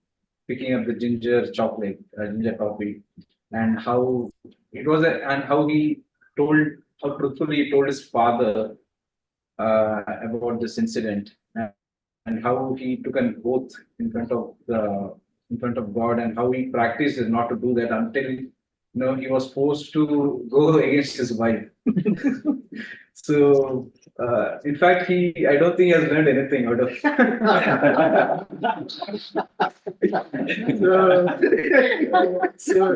picking up the ginger coffee, and how it was, and how truthfully he told his father about this incident, and how he took an oath in front of God, and how he practiced not to do that until he was forced to go against his wife. So, in fact, I don't think he has learned anything out of. so,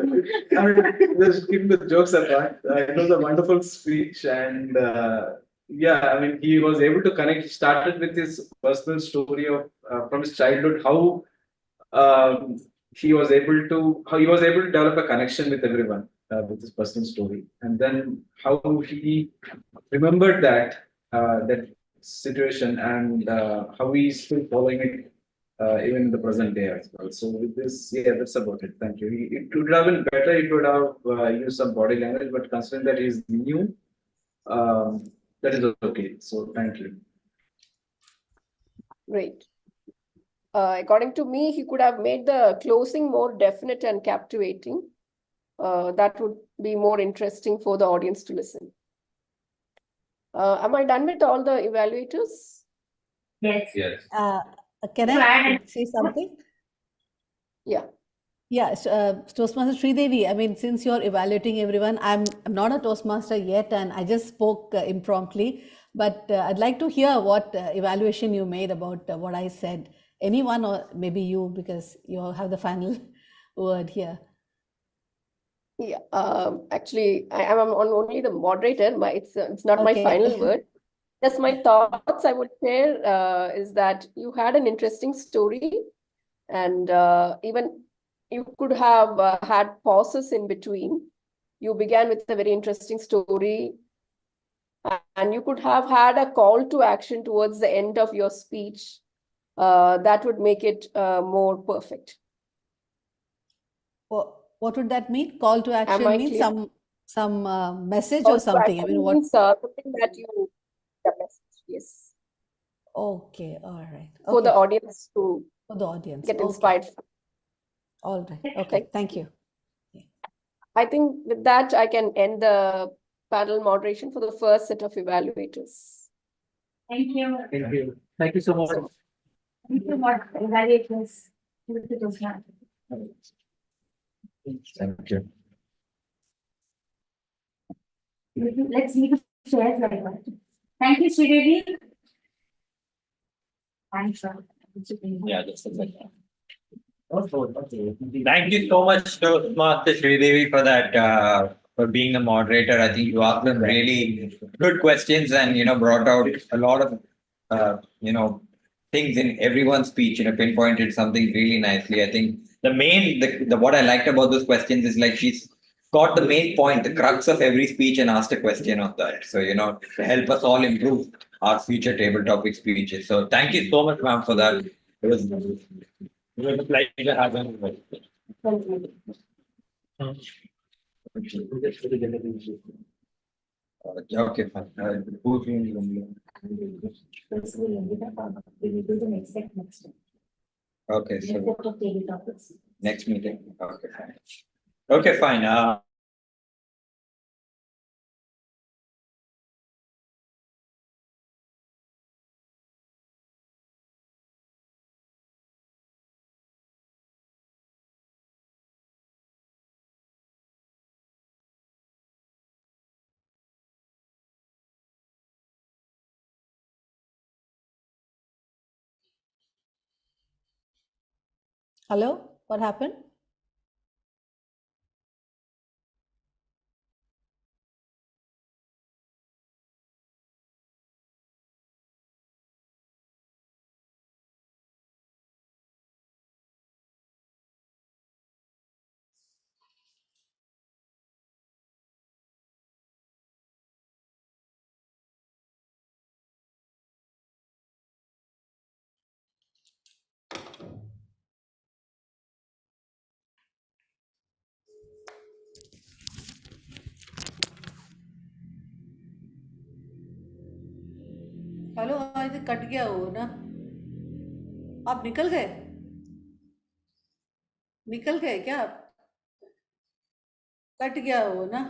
I mean, just keeping the jokes apart, it was a wonderful speech, and yeah, I mean, he was able to connect. He started with his personal story of from his childhood, how he was able to develop a connection with everyone with his personal story, and then how he remembered that situation, and how he's still following it even in the present day as well. So with this, yeah, that's about it. Thank you. It would have been better if he would have used some body language, but considering that he's new, that is okay. So thank you. Great. according to me, he could have made the closing more definite and captivating. That would be more interesting for the audience to listen. Am I done with all the evaluators? Yes. Yes. Can I say something? Yeah. Yeah, Toastmaster Sridevi, I mean, since you're evaluating everyone, I'm not a Toastmaster yet, and I just spoke impromptu, but I'd like to hear what evaluation you made about what I said. Anyone, or maybe you, because you have the final word here. Yeah, actually, I am on only the moderator. It's not my Okay. final word. Just my thoughts I would share is that you had an interesting story, and even you could have had pauses in between. You began with a very interesting story, and you could have had a call to action towards the end of your speech. That would make it more perfect. What would that mean? Call to action I means clear? some message Call or to something. I action mean, what? means something that you the message, yes. Okay, all right. For the Okay. audience to For the audience. get Okay. inspired. All right. Okay. Thank you. I think with that, I can end the panel moderation for the first set of evaluators. Thank you. Thank you. Thank you so much. Thank you, what evaluators. Thank you. Let's leave the shares like that. Thank you, Sridevi. Thanks, sir. Yeah, that's it. Thank you so much, Master Sridevi, for that, for being the moderator. I think you asked them really good questions and, brought out a lot of, things in everyone's speech, pinpointed something really nicely. I think the what I liked about those questions is like she's got the main point, the crux of every speech and asked a question of that. So, to help us all improve our future table topic speeches. So thank you so much, ma'am, for that. It was a pleasure having you. Okay, fine. Okay, so next meeting. Okay, fine. Okay, fine. Hello? What happened? Hello आज cut गया वो ना आप निकल गए क्या आप cut गया वो ना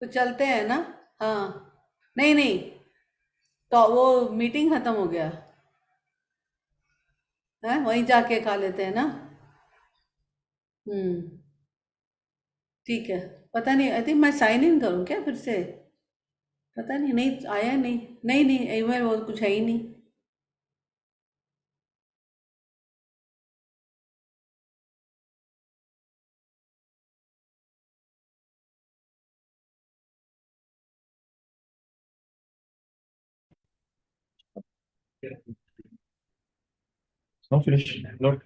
तो चलते हैं ना हाँ नहीं तो वो मीटिंग खत्म हो गया है वहीं जाके खा लेते हैं ना ठीक है पता नहीं आई थिंक मैं साइन इन करूँ क्या फिर से पता नहीं आया नहीं ईमेल वो कुछ है ही नहीं Not finished. Not.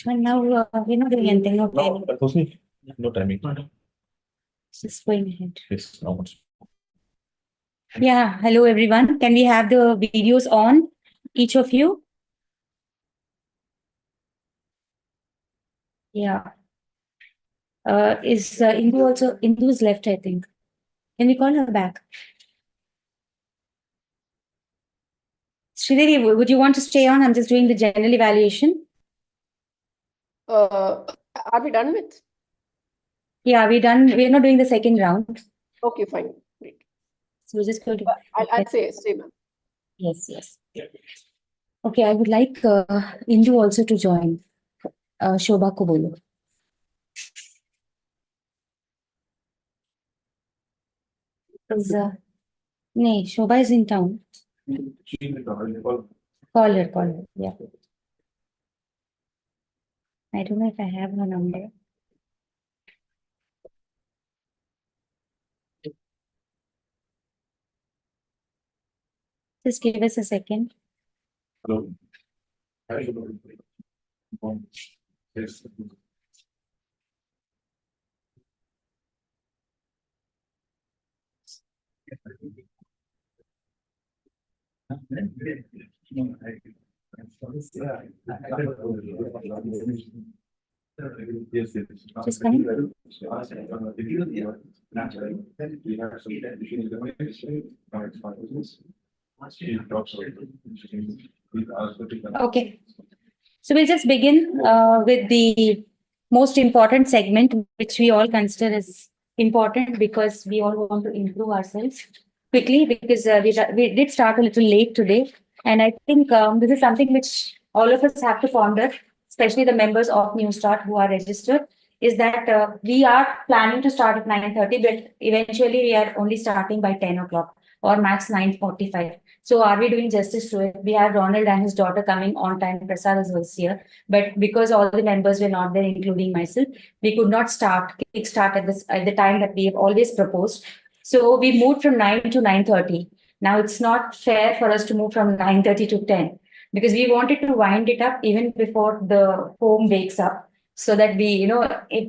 Now we're not doing anything. No timing. No timing. Just going ahead. Yes, now much. Yeah, hello everyone. Can we have the videos on, each of you? Yeah. Is Indu also, Indu's left, I think. Can we call her back? Sridevi, would you want to stay on? I'm just doing the general evaluation. Are we done with? Yeah, we're done. We're not doing the second round. Okay, fine. Great. So we're just going to. I'll say, ma'am. Yes, yes. Okay, I would like Indu also to join. Shobha ko bolo. No, Shobha is in town. Call her. Yeah. I don't know if I have her number. Just give us a second. Hello. Yes. Yes, Just coming. Okay. So we'll just begin with the most important segment, which we all consider as important because we all want to improve ourselves quickly, because we did start a little late today. And I think this is something which all of us have to ponder, especially the members of Newstart who are registered, is that we are planning to start at 9:30, but eventually we are only starting by 10 o'clock or max 9:45. So are we doing justice to it? We have Ronald and his daughter coming on time. Prasad was here, but because all the members were not there, including myself, we could not kickstart at the time that we have always proposed. So we moved from 9 to 9:30. Now it's not fair for us to move from 9:30 to 10, because we wanted to wind it up even before the home wakes up, so that we,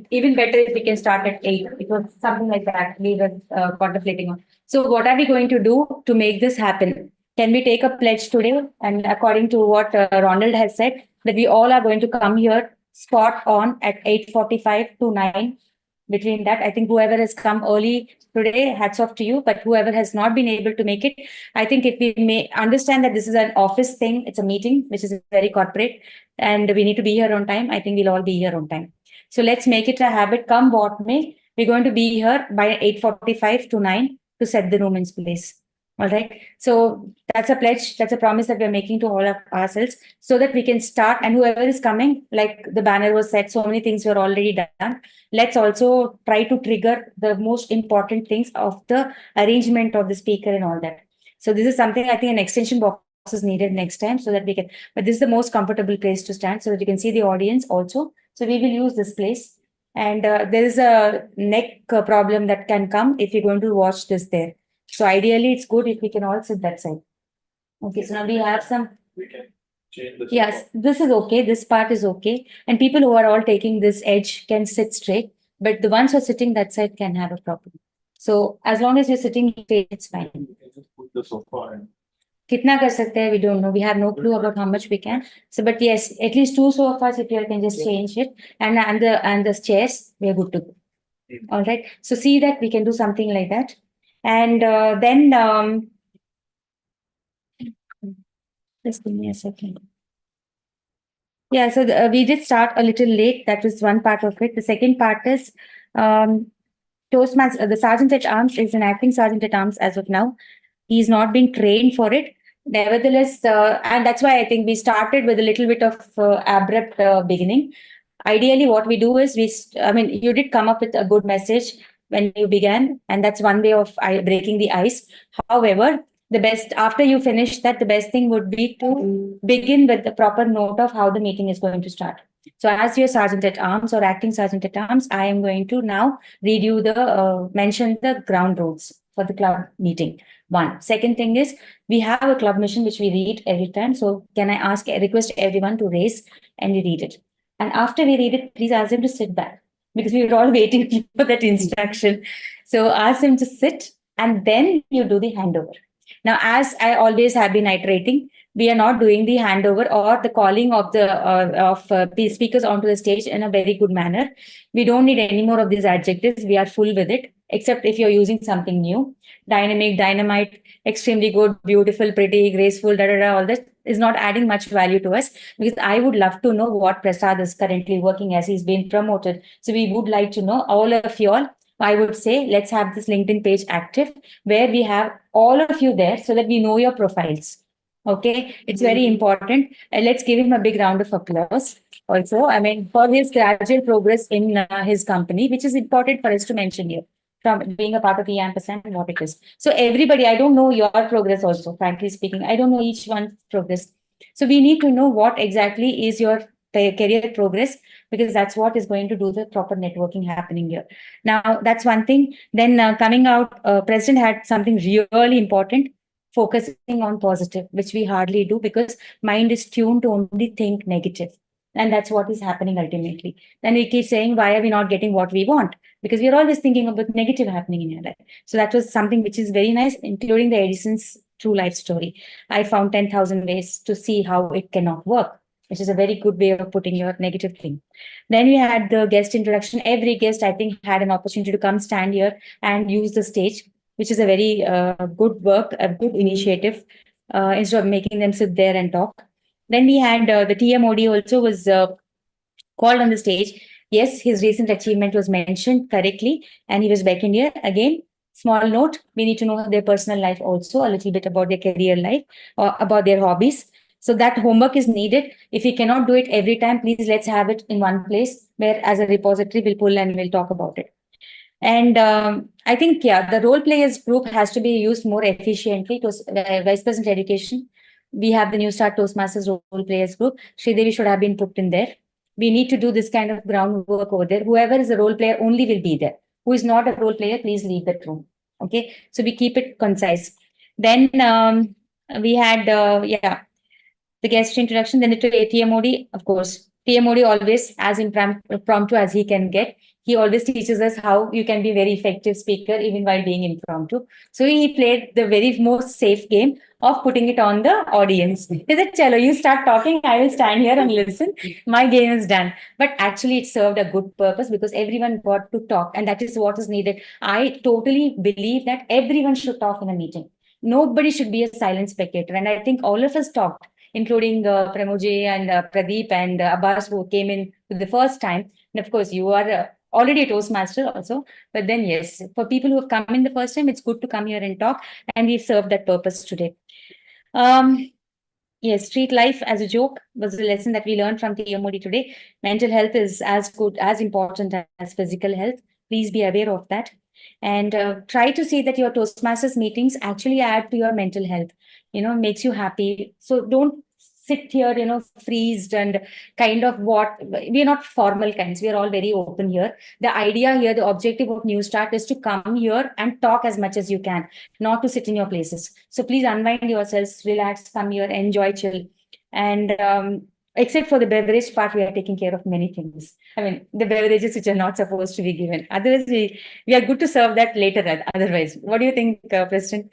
even better if we can start at 8. It was something like that we were contemplating on. So what are we going to do to make this happen? Can we take a pledge today? And according to what Ronald has said, that we all are going to come here spot on at 8:45 to 9. Between that, I think whoever has come early today, hats off to you. But whoever has not been able to make it, I think if we may understand that this is an office thing, it's a meeting, which is very corporate, and we need to be here on time, I think we'll all be here on time. So let's make it a habit, come what may. We're going to be here by 8:45 to 9 to set the room in place. All right. So that's a pledge. That's a promise that we're making to all of ourselves, so that we can start. And whoever is coming, like the banner was set, so many things were already done. Let's also try to trigger the most important things of the arrangement of the speaker and all that. So this is something I think an extension box is needed next time, so that we can, but this is the most comfortable place to stand so that you can see the audience also. So we will use this place. And there is a neck problem that can come if you're going to watch this there. So ideally, it's good if we can all sit that side. Okay, so now we have some. We can change this. Yes, this is okay. This part is okay. And people who are all taking this edge can sit straight, but the ones who are sitting that side can have a problem. So as long as you're sitting straight, it's fine. We can just put the sofa and. Kitna kar sakte hai, we don't know. We have no clue about how much we can. So, but yes, at least 2 sofas, if you can just change it, and the chairs, we are good to go. All right. So see that we can do something like that. And then just give me a second. Yeah, so we did start a little late. That was one part of it. The second part is Toastmasters. The sergeant at arms is an acting sergeant at arms as of now. He's not been trained for it. Nevertheless, and that's why I think we started with a little bit of abrupt beginning. Ideally, what we do is you did come up with a good message when you began, and that's one way of breaking the ice. However, the best, after you finish that, the best thing would be to begin with the proper note of how the meeting is going to start. So as your sergeant at arms or acting sergeant at arms, I am going to now read you mention the ground rules for the club meeting. One. Second thing is, we have a club mission which we read every time. So can I request everyone to raise and we read it. And after we read it, please ask them to sit back, because we were all waiting for that instruction. So ask them to sit, and then you do the handover. Now, as I always have been iterating, we are not doing the handover or the calling of the speakers onto the stage in a very good manner. We don't need any more of these adjectives. We are full with it, except if you're using something new. Dynamic, dynamite, extremely good, beautiful, pretty, graceful, all that. is not adding much value to us, because I would love to know what Prasad is currently working as. He's been promoted. So we would like to know, all of you all. I would say let's have this LinkedIn page active where we have all of you there so that we know your profiles. Okay, it's very important. And let's give him a big round of applause. Also, I mean, for his gradual progress in his company, which is important for us to mention here, from being a part of eAmpersand and what it is. So everybody, I don't know your progress also, frankly speaking. I don't know each one's progress. So we need to know what exactly is your career progress, because that's what is going to do the proper networking happening here. Now, that's one thing. Then coming out, President had something really important, focusing on positive, which we hardly do because mind is tuned to only think negative. And that's what is happening ultimately. Then we keep saying, why are we not getting what we want? Because we're always thinking about negative happening in your life. So that was something which is very nice, including the Edison's true life story. I found 10,000 ways to see how it cannot work, which is a very good way of putting your negative thing. Then we had the guest introduction. Every guest, I think, had an opportunity to come stand here and use the stage, which is a very good work, a good initiative, instead of making them sit there and talk. Then we had the TMOD also was called on the stage. Yes, his recent achievement was mentioned correctly, and he was beckoned here. Again, small note, we need to know their personal life also, a little bit about their career life, or about their hobbies. So that homework is needed. If we cannot do it every time, please let's have it in one place where as a repository we'll pull and we'll talk about it. And I think, yeah, the role players group has to be used more efficiently. To Vice President Education, we have the Newstart Toastmasters role players group. Sridevi should have been put in there. We need to do this kind of groundwork over there. Whoever is a role player only will be there. Who is not a role player, please leave that room. Okay, so we keep it concise. Then we had, the guest introduction, then it to TMOD, of course. TMOD always as impromptu as he can get. He always teaches us how you can be very effective speaker even while being impromptu. So he played the very most safe game of putting it on the audience. He said, "Chalo, you start talking, I will stand here and listen. My game is done." But actually, it served a good purpose because everyone got to talk, and that is what is needed. I totally believe that everyone should talk in a meeting. Nobody should be a silent spectator, and I think all of us talked, including Pramoji and Pradeep and Abbas, who came in for the first time. And of course, you are already a Toastmaster also. But then, yes, for people who have come in the first time, it's good to come here and talk. And we've served that purpose today. Yes, street life as a joke was a lesson that we learned from TMOD today. Mental health is as good, as important as physical health. Please be aware of that. And try to see that your Toastmasters meetings actually add to your mental health, makes you happy. So don't sit here, freezed and kind of we're not formal kinds. We are all very open here. The idea here, the objective of Newstart is to come here and talk as much as you can, not to sit in your places. So please unwind yourselves, relax, come here, enjoy, chill. And except for the beverage part, we are taking care of many things. I mean, the beverages which are not supposed to be given. Otherwise, we are good to serve that later. Otherwise, what do you think, President?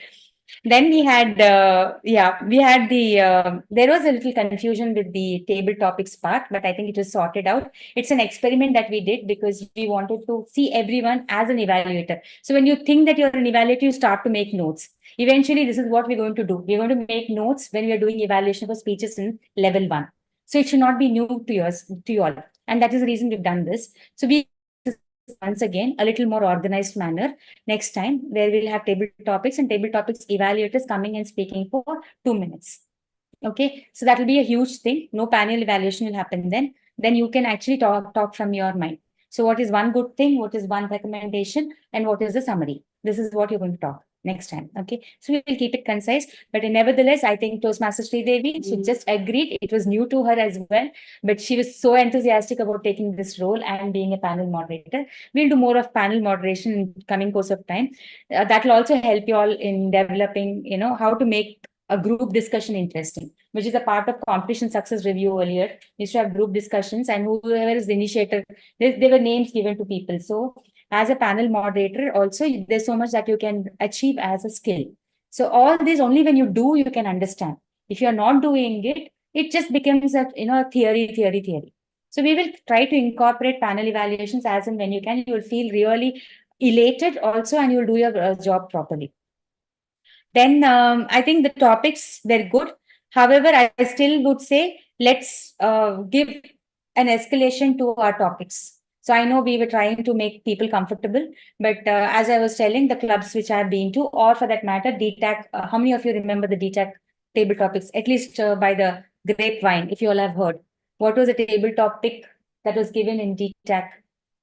Then we had, there was a little confusion with the table topics part, but I think it was sorted out. It's an experiment that we did because we wanted to see everyone as an evaluator. So when you think that you're an evaluator, you start to make notes. Eventually, this is what we're going to do. We're going to make notes when we are doing evaluation for speeches in level 1. So it should not be new to you all. And that is the reason we've done this. So we once again a little more organized manner next time, where we'll have table topics and table topics evaluators coming and speaking for 2 minutes. Okay, so that will be a huge thing. No panel evaluation will happen then. Then you can actually talk from your mind. So what is one good thing? What is one recommendation? And what is the summary? This is what you're going to talk next time. Okay, so we will keep it concise. But nevertheless, I think Toastmaster Sridevi, she just agreed. It was new to her as well, but she was so enthusiastic about taking this role and being a panel moderator. We'll do more of panel moderation in coming course of time. That will also help you all in developing, how to make a group discussion interesting, which is a part of competition success review earlier. We used to have group discussions, and whoever is the initiator, there were names given to people. So as a panel moderator, also, there's so much that you can achieve as a skill. So all this, only when you do, you can understand. If you're not doing it, it just becomes a theory. So we will try to incorporate panel evaluations as and when you can. You will feel really elated also, and you will do your job properly. Then I think the topics were good. However, I still would say let's give an escalation to our topics. So I know we were trying to make people comfortable, but as I was telling, the clubs which I've been to, or for that matter, DTAC, how many of you remember the DTAC table topics, at least by the grapevine, if you all have heard? What was the table topic that was given in DTAC?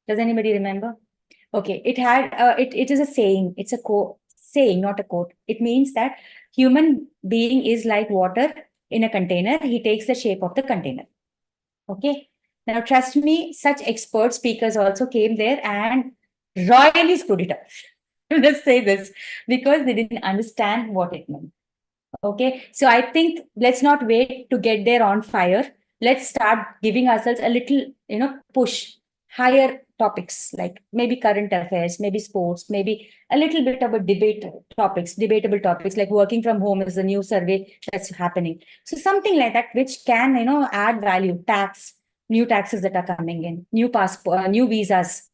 Does anybody remember? Okay, it had it is a saying. It's a saying, not a quote. It means that human being is like water in a container. He takes the shape of the container. Okay. Now, trust me, such expert speakers also came there and royally screwed it up. Let's say this, because they didn't understand what it meant. Okay. So I think let's not wait to get there on fire. Let's start giving ourselves a little, push, higher topics, like maybe current affairs, maybe sports, maybe a little bit about debatable topics, like working from home is a new survey that's happening. So something like that, which can, add value, new taxes that are coming in, new passport, new visas,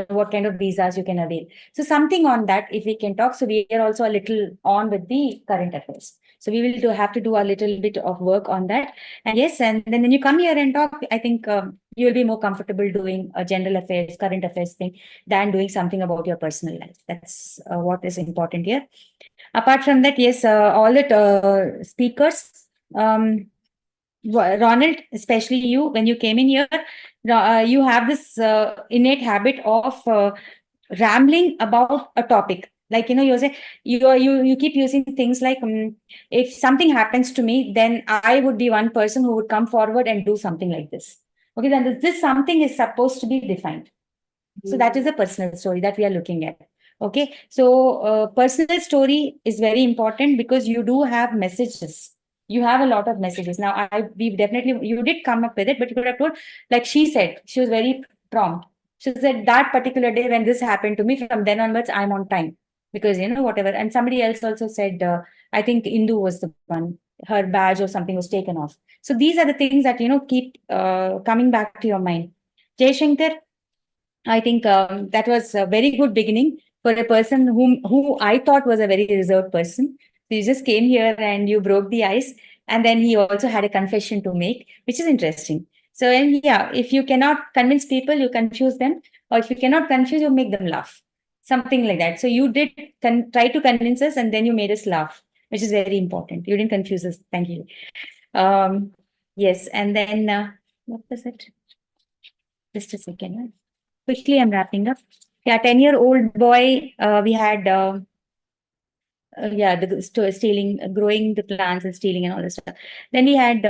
what kind of visas you can avail. So something on that, if we can talk. So we are also a little on with the current affairs. So we will have to do a little bit of work on that. And yes, and then when you come here and talk, I think you will be more comfortable doing a general affairs, current affairs thing than doing something about your personal life. That's what is important here. Apart from that, yes, all the speakers, Ronald, especially you, when you came in here, you have this innate habit of rambling about a topic. Like, you say, you keep using things like, if something happens to me, then I would be one person who would come forward and do something like this. Okay, then this something is supposed to be defined. So that is a personal story that we are looking at. Okay, so personal story is very important because you do have messages. You have a lot of messages. Now, you did come up with it, but you could have told, like she said, she was very prompt. She said that particular day when this happened to me, from then onwards, I'm on time because, whatever. And somebody else also said, I think Indu was the one, her badge or something was taken off. So these are the things that, keep coming back to your mind. Jay Shankar, I think that was a very good beginning for a person who I thought was a very reserved person. So you just came here and you broke the ice. And then he also had a confession to make, which is interesting. So, and yeah, if you cannot convince people, you confuse them. Or if you cannot confuse, you make them laugh. Something like that. So you did try to convince us and then you made us laugh, which is very important. You didn't confuse us. Thank you. Yes. And then, what was it? Just a second. Quickly, I'm wrapping up. Yeah, 10-year-old boy, we had, stealing, growing the plants and stealing and all this stuff. Then we had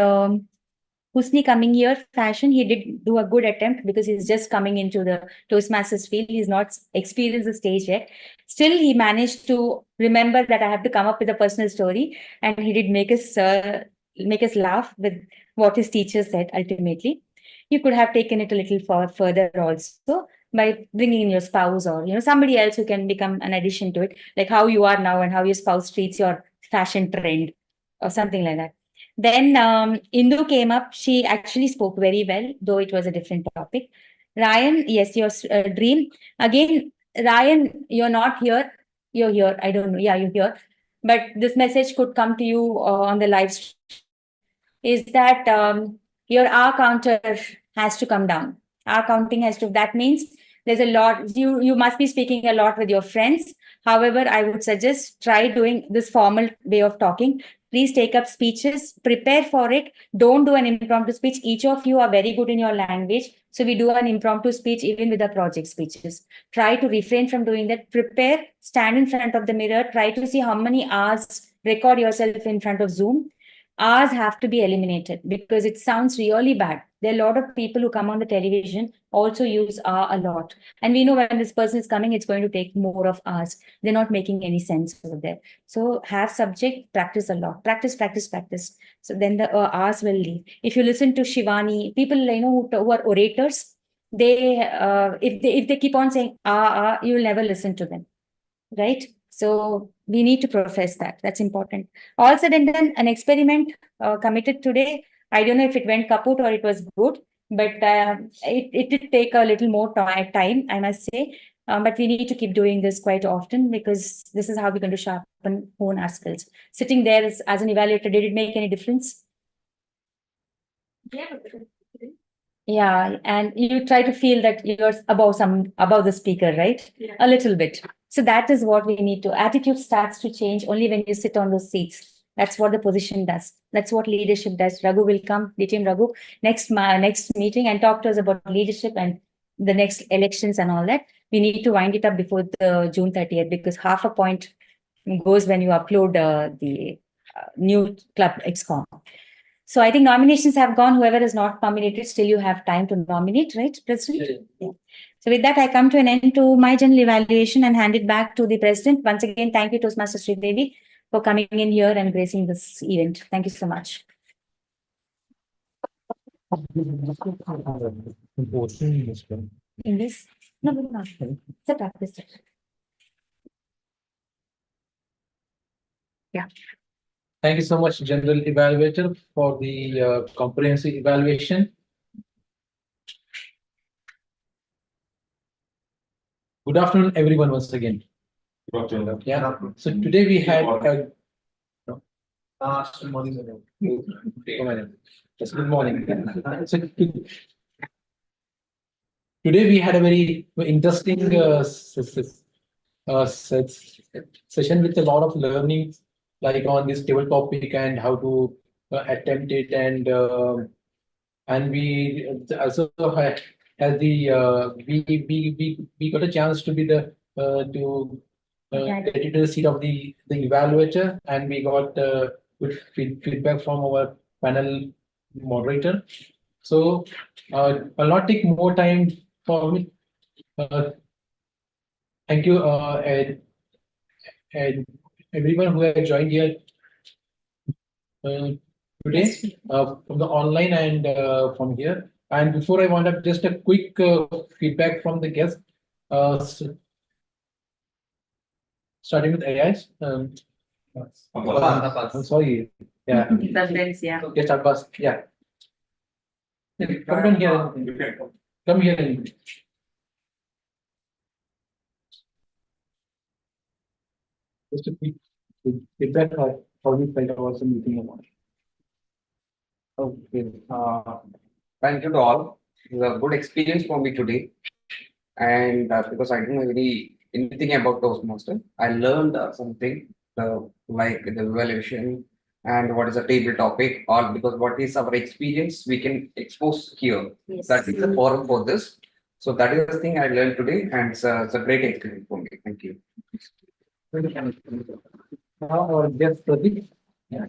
Husni coming here, fashion. He did do a good attempt because he's just coming into the Toastmasters field. He's not experienced the stage yet. Still, he managed to remember that I have to come up with a personal story. And he did make us laugh with what his teacher said ultimately. You could have taken it a little further also by bringing in your spouse or somebody else who can become an addition to it, like how you are now and how your spouse treats your fashion trend or something like that. Then Indu came up. She actually spoke very well, though it was a different topic. Ryan, yes, your dream. Again, Ryan, you're not here. You're here. I don't know. Yeah, you're here. But this message could come to you on the live stream. Is that your R counter has to come down. R counting has to, that means there's a lot, you must be speaking a lot with your friends. However, I would suggest try doing this formal way of talking. Please take up speeches, prepare for it. Don't do an impromptu speech. Each of you are very good in your language. So we do an impromptu speech even with the project speeches. Try to refrain from doing that. Prepare, stand in front of the mirror, try to see how many hours, record yourself in front of Zoom. Hours have to be eliminated because it sounds really bad. There are a lot of people who come on the television also use a lot. And we know when this person is coming, it's going to take more of hours. They're not making any sense over there. So have subject, practice a lot. Practice, practice, practice. So then the hours will leave. If you listen to Shivani, people who are orators, they if they keep on saying you will never listen to them, right? So we need to profess that. That's important. All said and done, an experiment committed today. I don't know if it went kaput or it was good, but it did take a little more time, I must say. But we need to keep doing this quite often because this is how we're going to sharpen, hone our skills. Sitting there as an evaluator, did it make any difference? Yeah. Yeah, and you try to feel that you're above the speaker, right? Yeah. A little bit. So that is what we need to. Attitude starts to change only when you sit on those seats. That's what the position does. That's what leadership does. Raghu will come, DTM Raghu, next meeting and talk to us about leadership and the next elections and all that. We need to wind it up before the June 30th because half a point goes when you upload the new club XCOM. So I think nominations have gone. Whoever is not nominated, still you have time to nominate, right, President? Yeah. So with that, I come to an end to my general evaluation and hand it back to the President. Once again, thank you, Toastmaster Sridevi, for coming in here and gracing this event. Thank you so much. In this? No. It's a practice session. Yeah. Thank you so much, General Evaluator, for the comprehensive evaluation. Good afternoon, everyone, once again. Good afternoon. Yeah. So today we had good morning. So today we had a very interesting session with a lot of learning, like on this table topic and how to attempt it, and we also had we got a chance to be the get into the seat of the evaluator, and we got good feedback from our panel moderator. So I'll not take more time for me. Thank you, and everyone who has joined here today from the online and from here. And before I want to just a quick feedback from the guests, starting with AIs. I'm sorry. Yeah. Yeah. Yes, Abbas. Yeah. Come down here. Come here. And just a quick feedback of how we felt about the meeting about. Okay. Thank you to all. It was a good experience for me today. And because I didn't know anything about Toastmaster, I learned something like the evaluation and what is a table topic, or because what is our experience we can expose here. Yes. That is the forum for this. So that is the thing I learned today, and it's a great experience for me. Thank you. Or just Pradeep. Yeah.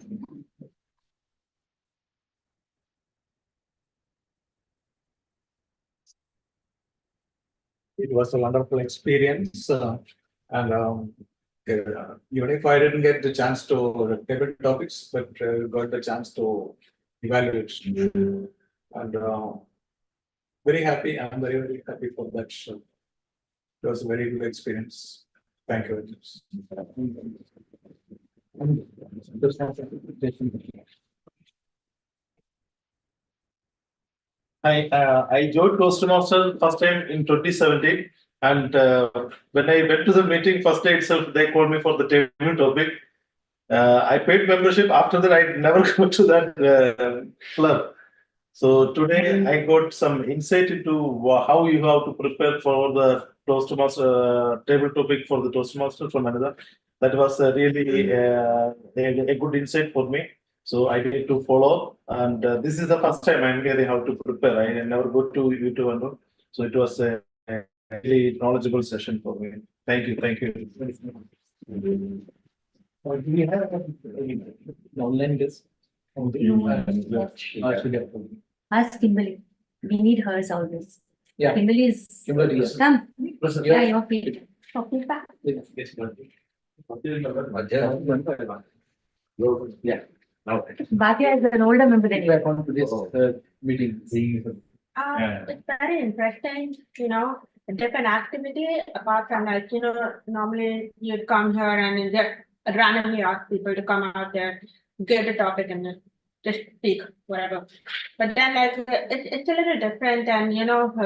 It was a wonderful experience, and even if I didn't get the chance to table topics, but got the chance to evaluate, and very happy. I'm very, very happy for that. So it was a very good experience. Thank you very much. I joined Toastmaster first time in 2017, and when I went to the meeting first day itself, they called me for the table topic. I paid membership. After that, I never go to that club. So today I got some insight into how you have to prepare for the Toastmaster table topic for the Toastmaster from another. That was really a good insight for me. So I need to follow, and this is the first time I'm really how to prepare. I never go to YouTube and all. So it was a really knowledgeable session for me. Thank you. Do we have an online guest? Ask Kimberly. We need hers always. Yeah. Kimberly is. Kimberly, yes. Come. Yes. Yeah, your feet. Talking back. Yes, yeah. Bhatia is an older member than you. Back on to this meeting. It's very interesting, a different activity apart from normally you'd come here and you just randomly ask people to come out there, get a topic and just speak, whatever. But then it's a little different and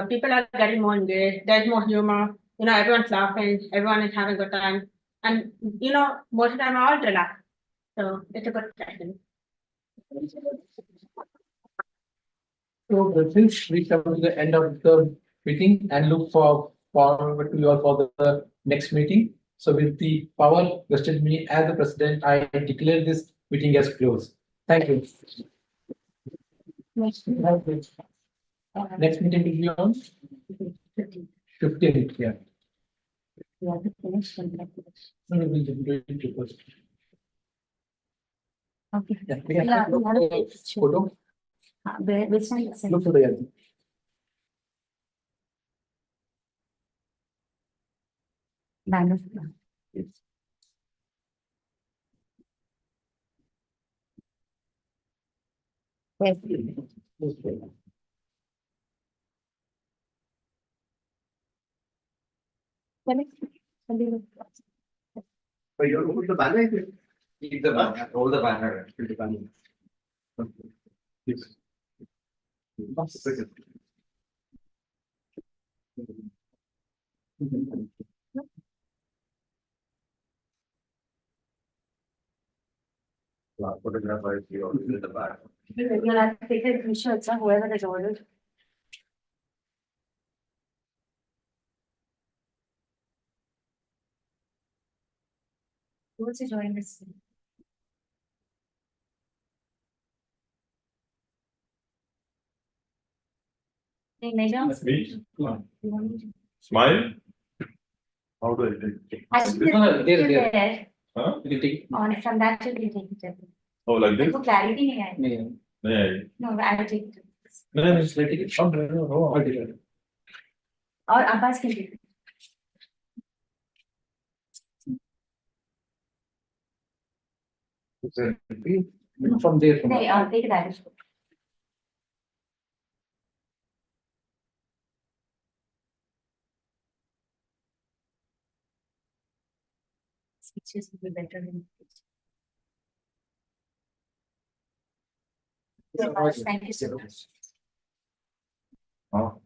people are getting more engaged, there's more humor, everyone's laughing, everyone is having a good time. And, most of the time are all relaxed. So it's a good session. So with this, we come to the end of the meeting and look forward to you all for the next meeting. So with the power vested me as the president, I declare this meeting as closed. Thank you. Next meeting will be on 15th, yeah. No, no, we'll do it first. Okay. Yeah, we can have a photo. Which one? Look for the But you're over the banner. Keep the banner, hold the banner. Keep the banner. Photographer is here in the back. You'll have to take a t-shirt, whoever is ordered. Who wants to join this? Hey, Megan? That's me. You want me to- Smile. How do I take? Actually, there, there's a there. picture there. Huh? You can take. On from that you can take it. Oh, like this? For clarity नहीं आएगा. Yeah. Yeah. No, I'll take it. No, just let it. Oh, no, no, no, I'll take it. और अब्बास के लिए. From there. From नहीं, I'll take that. Speeches will be better in Thank you so much. Oh.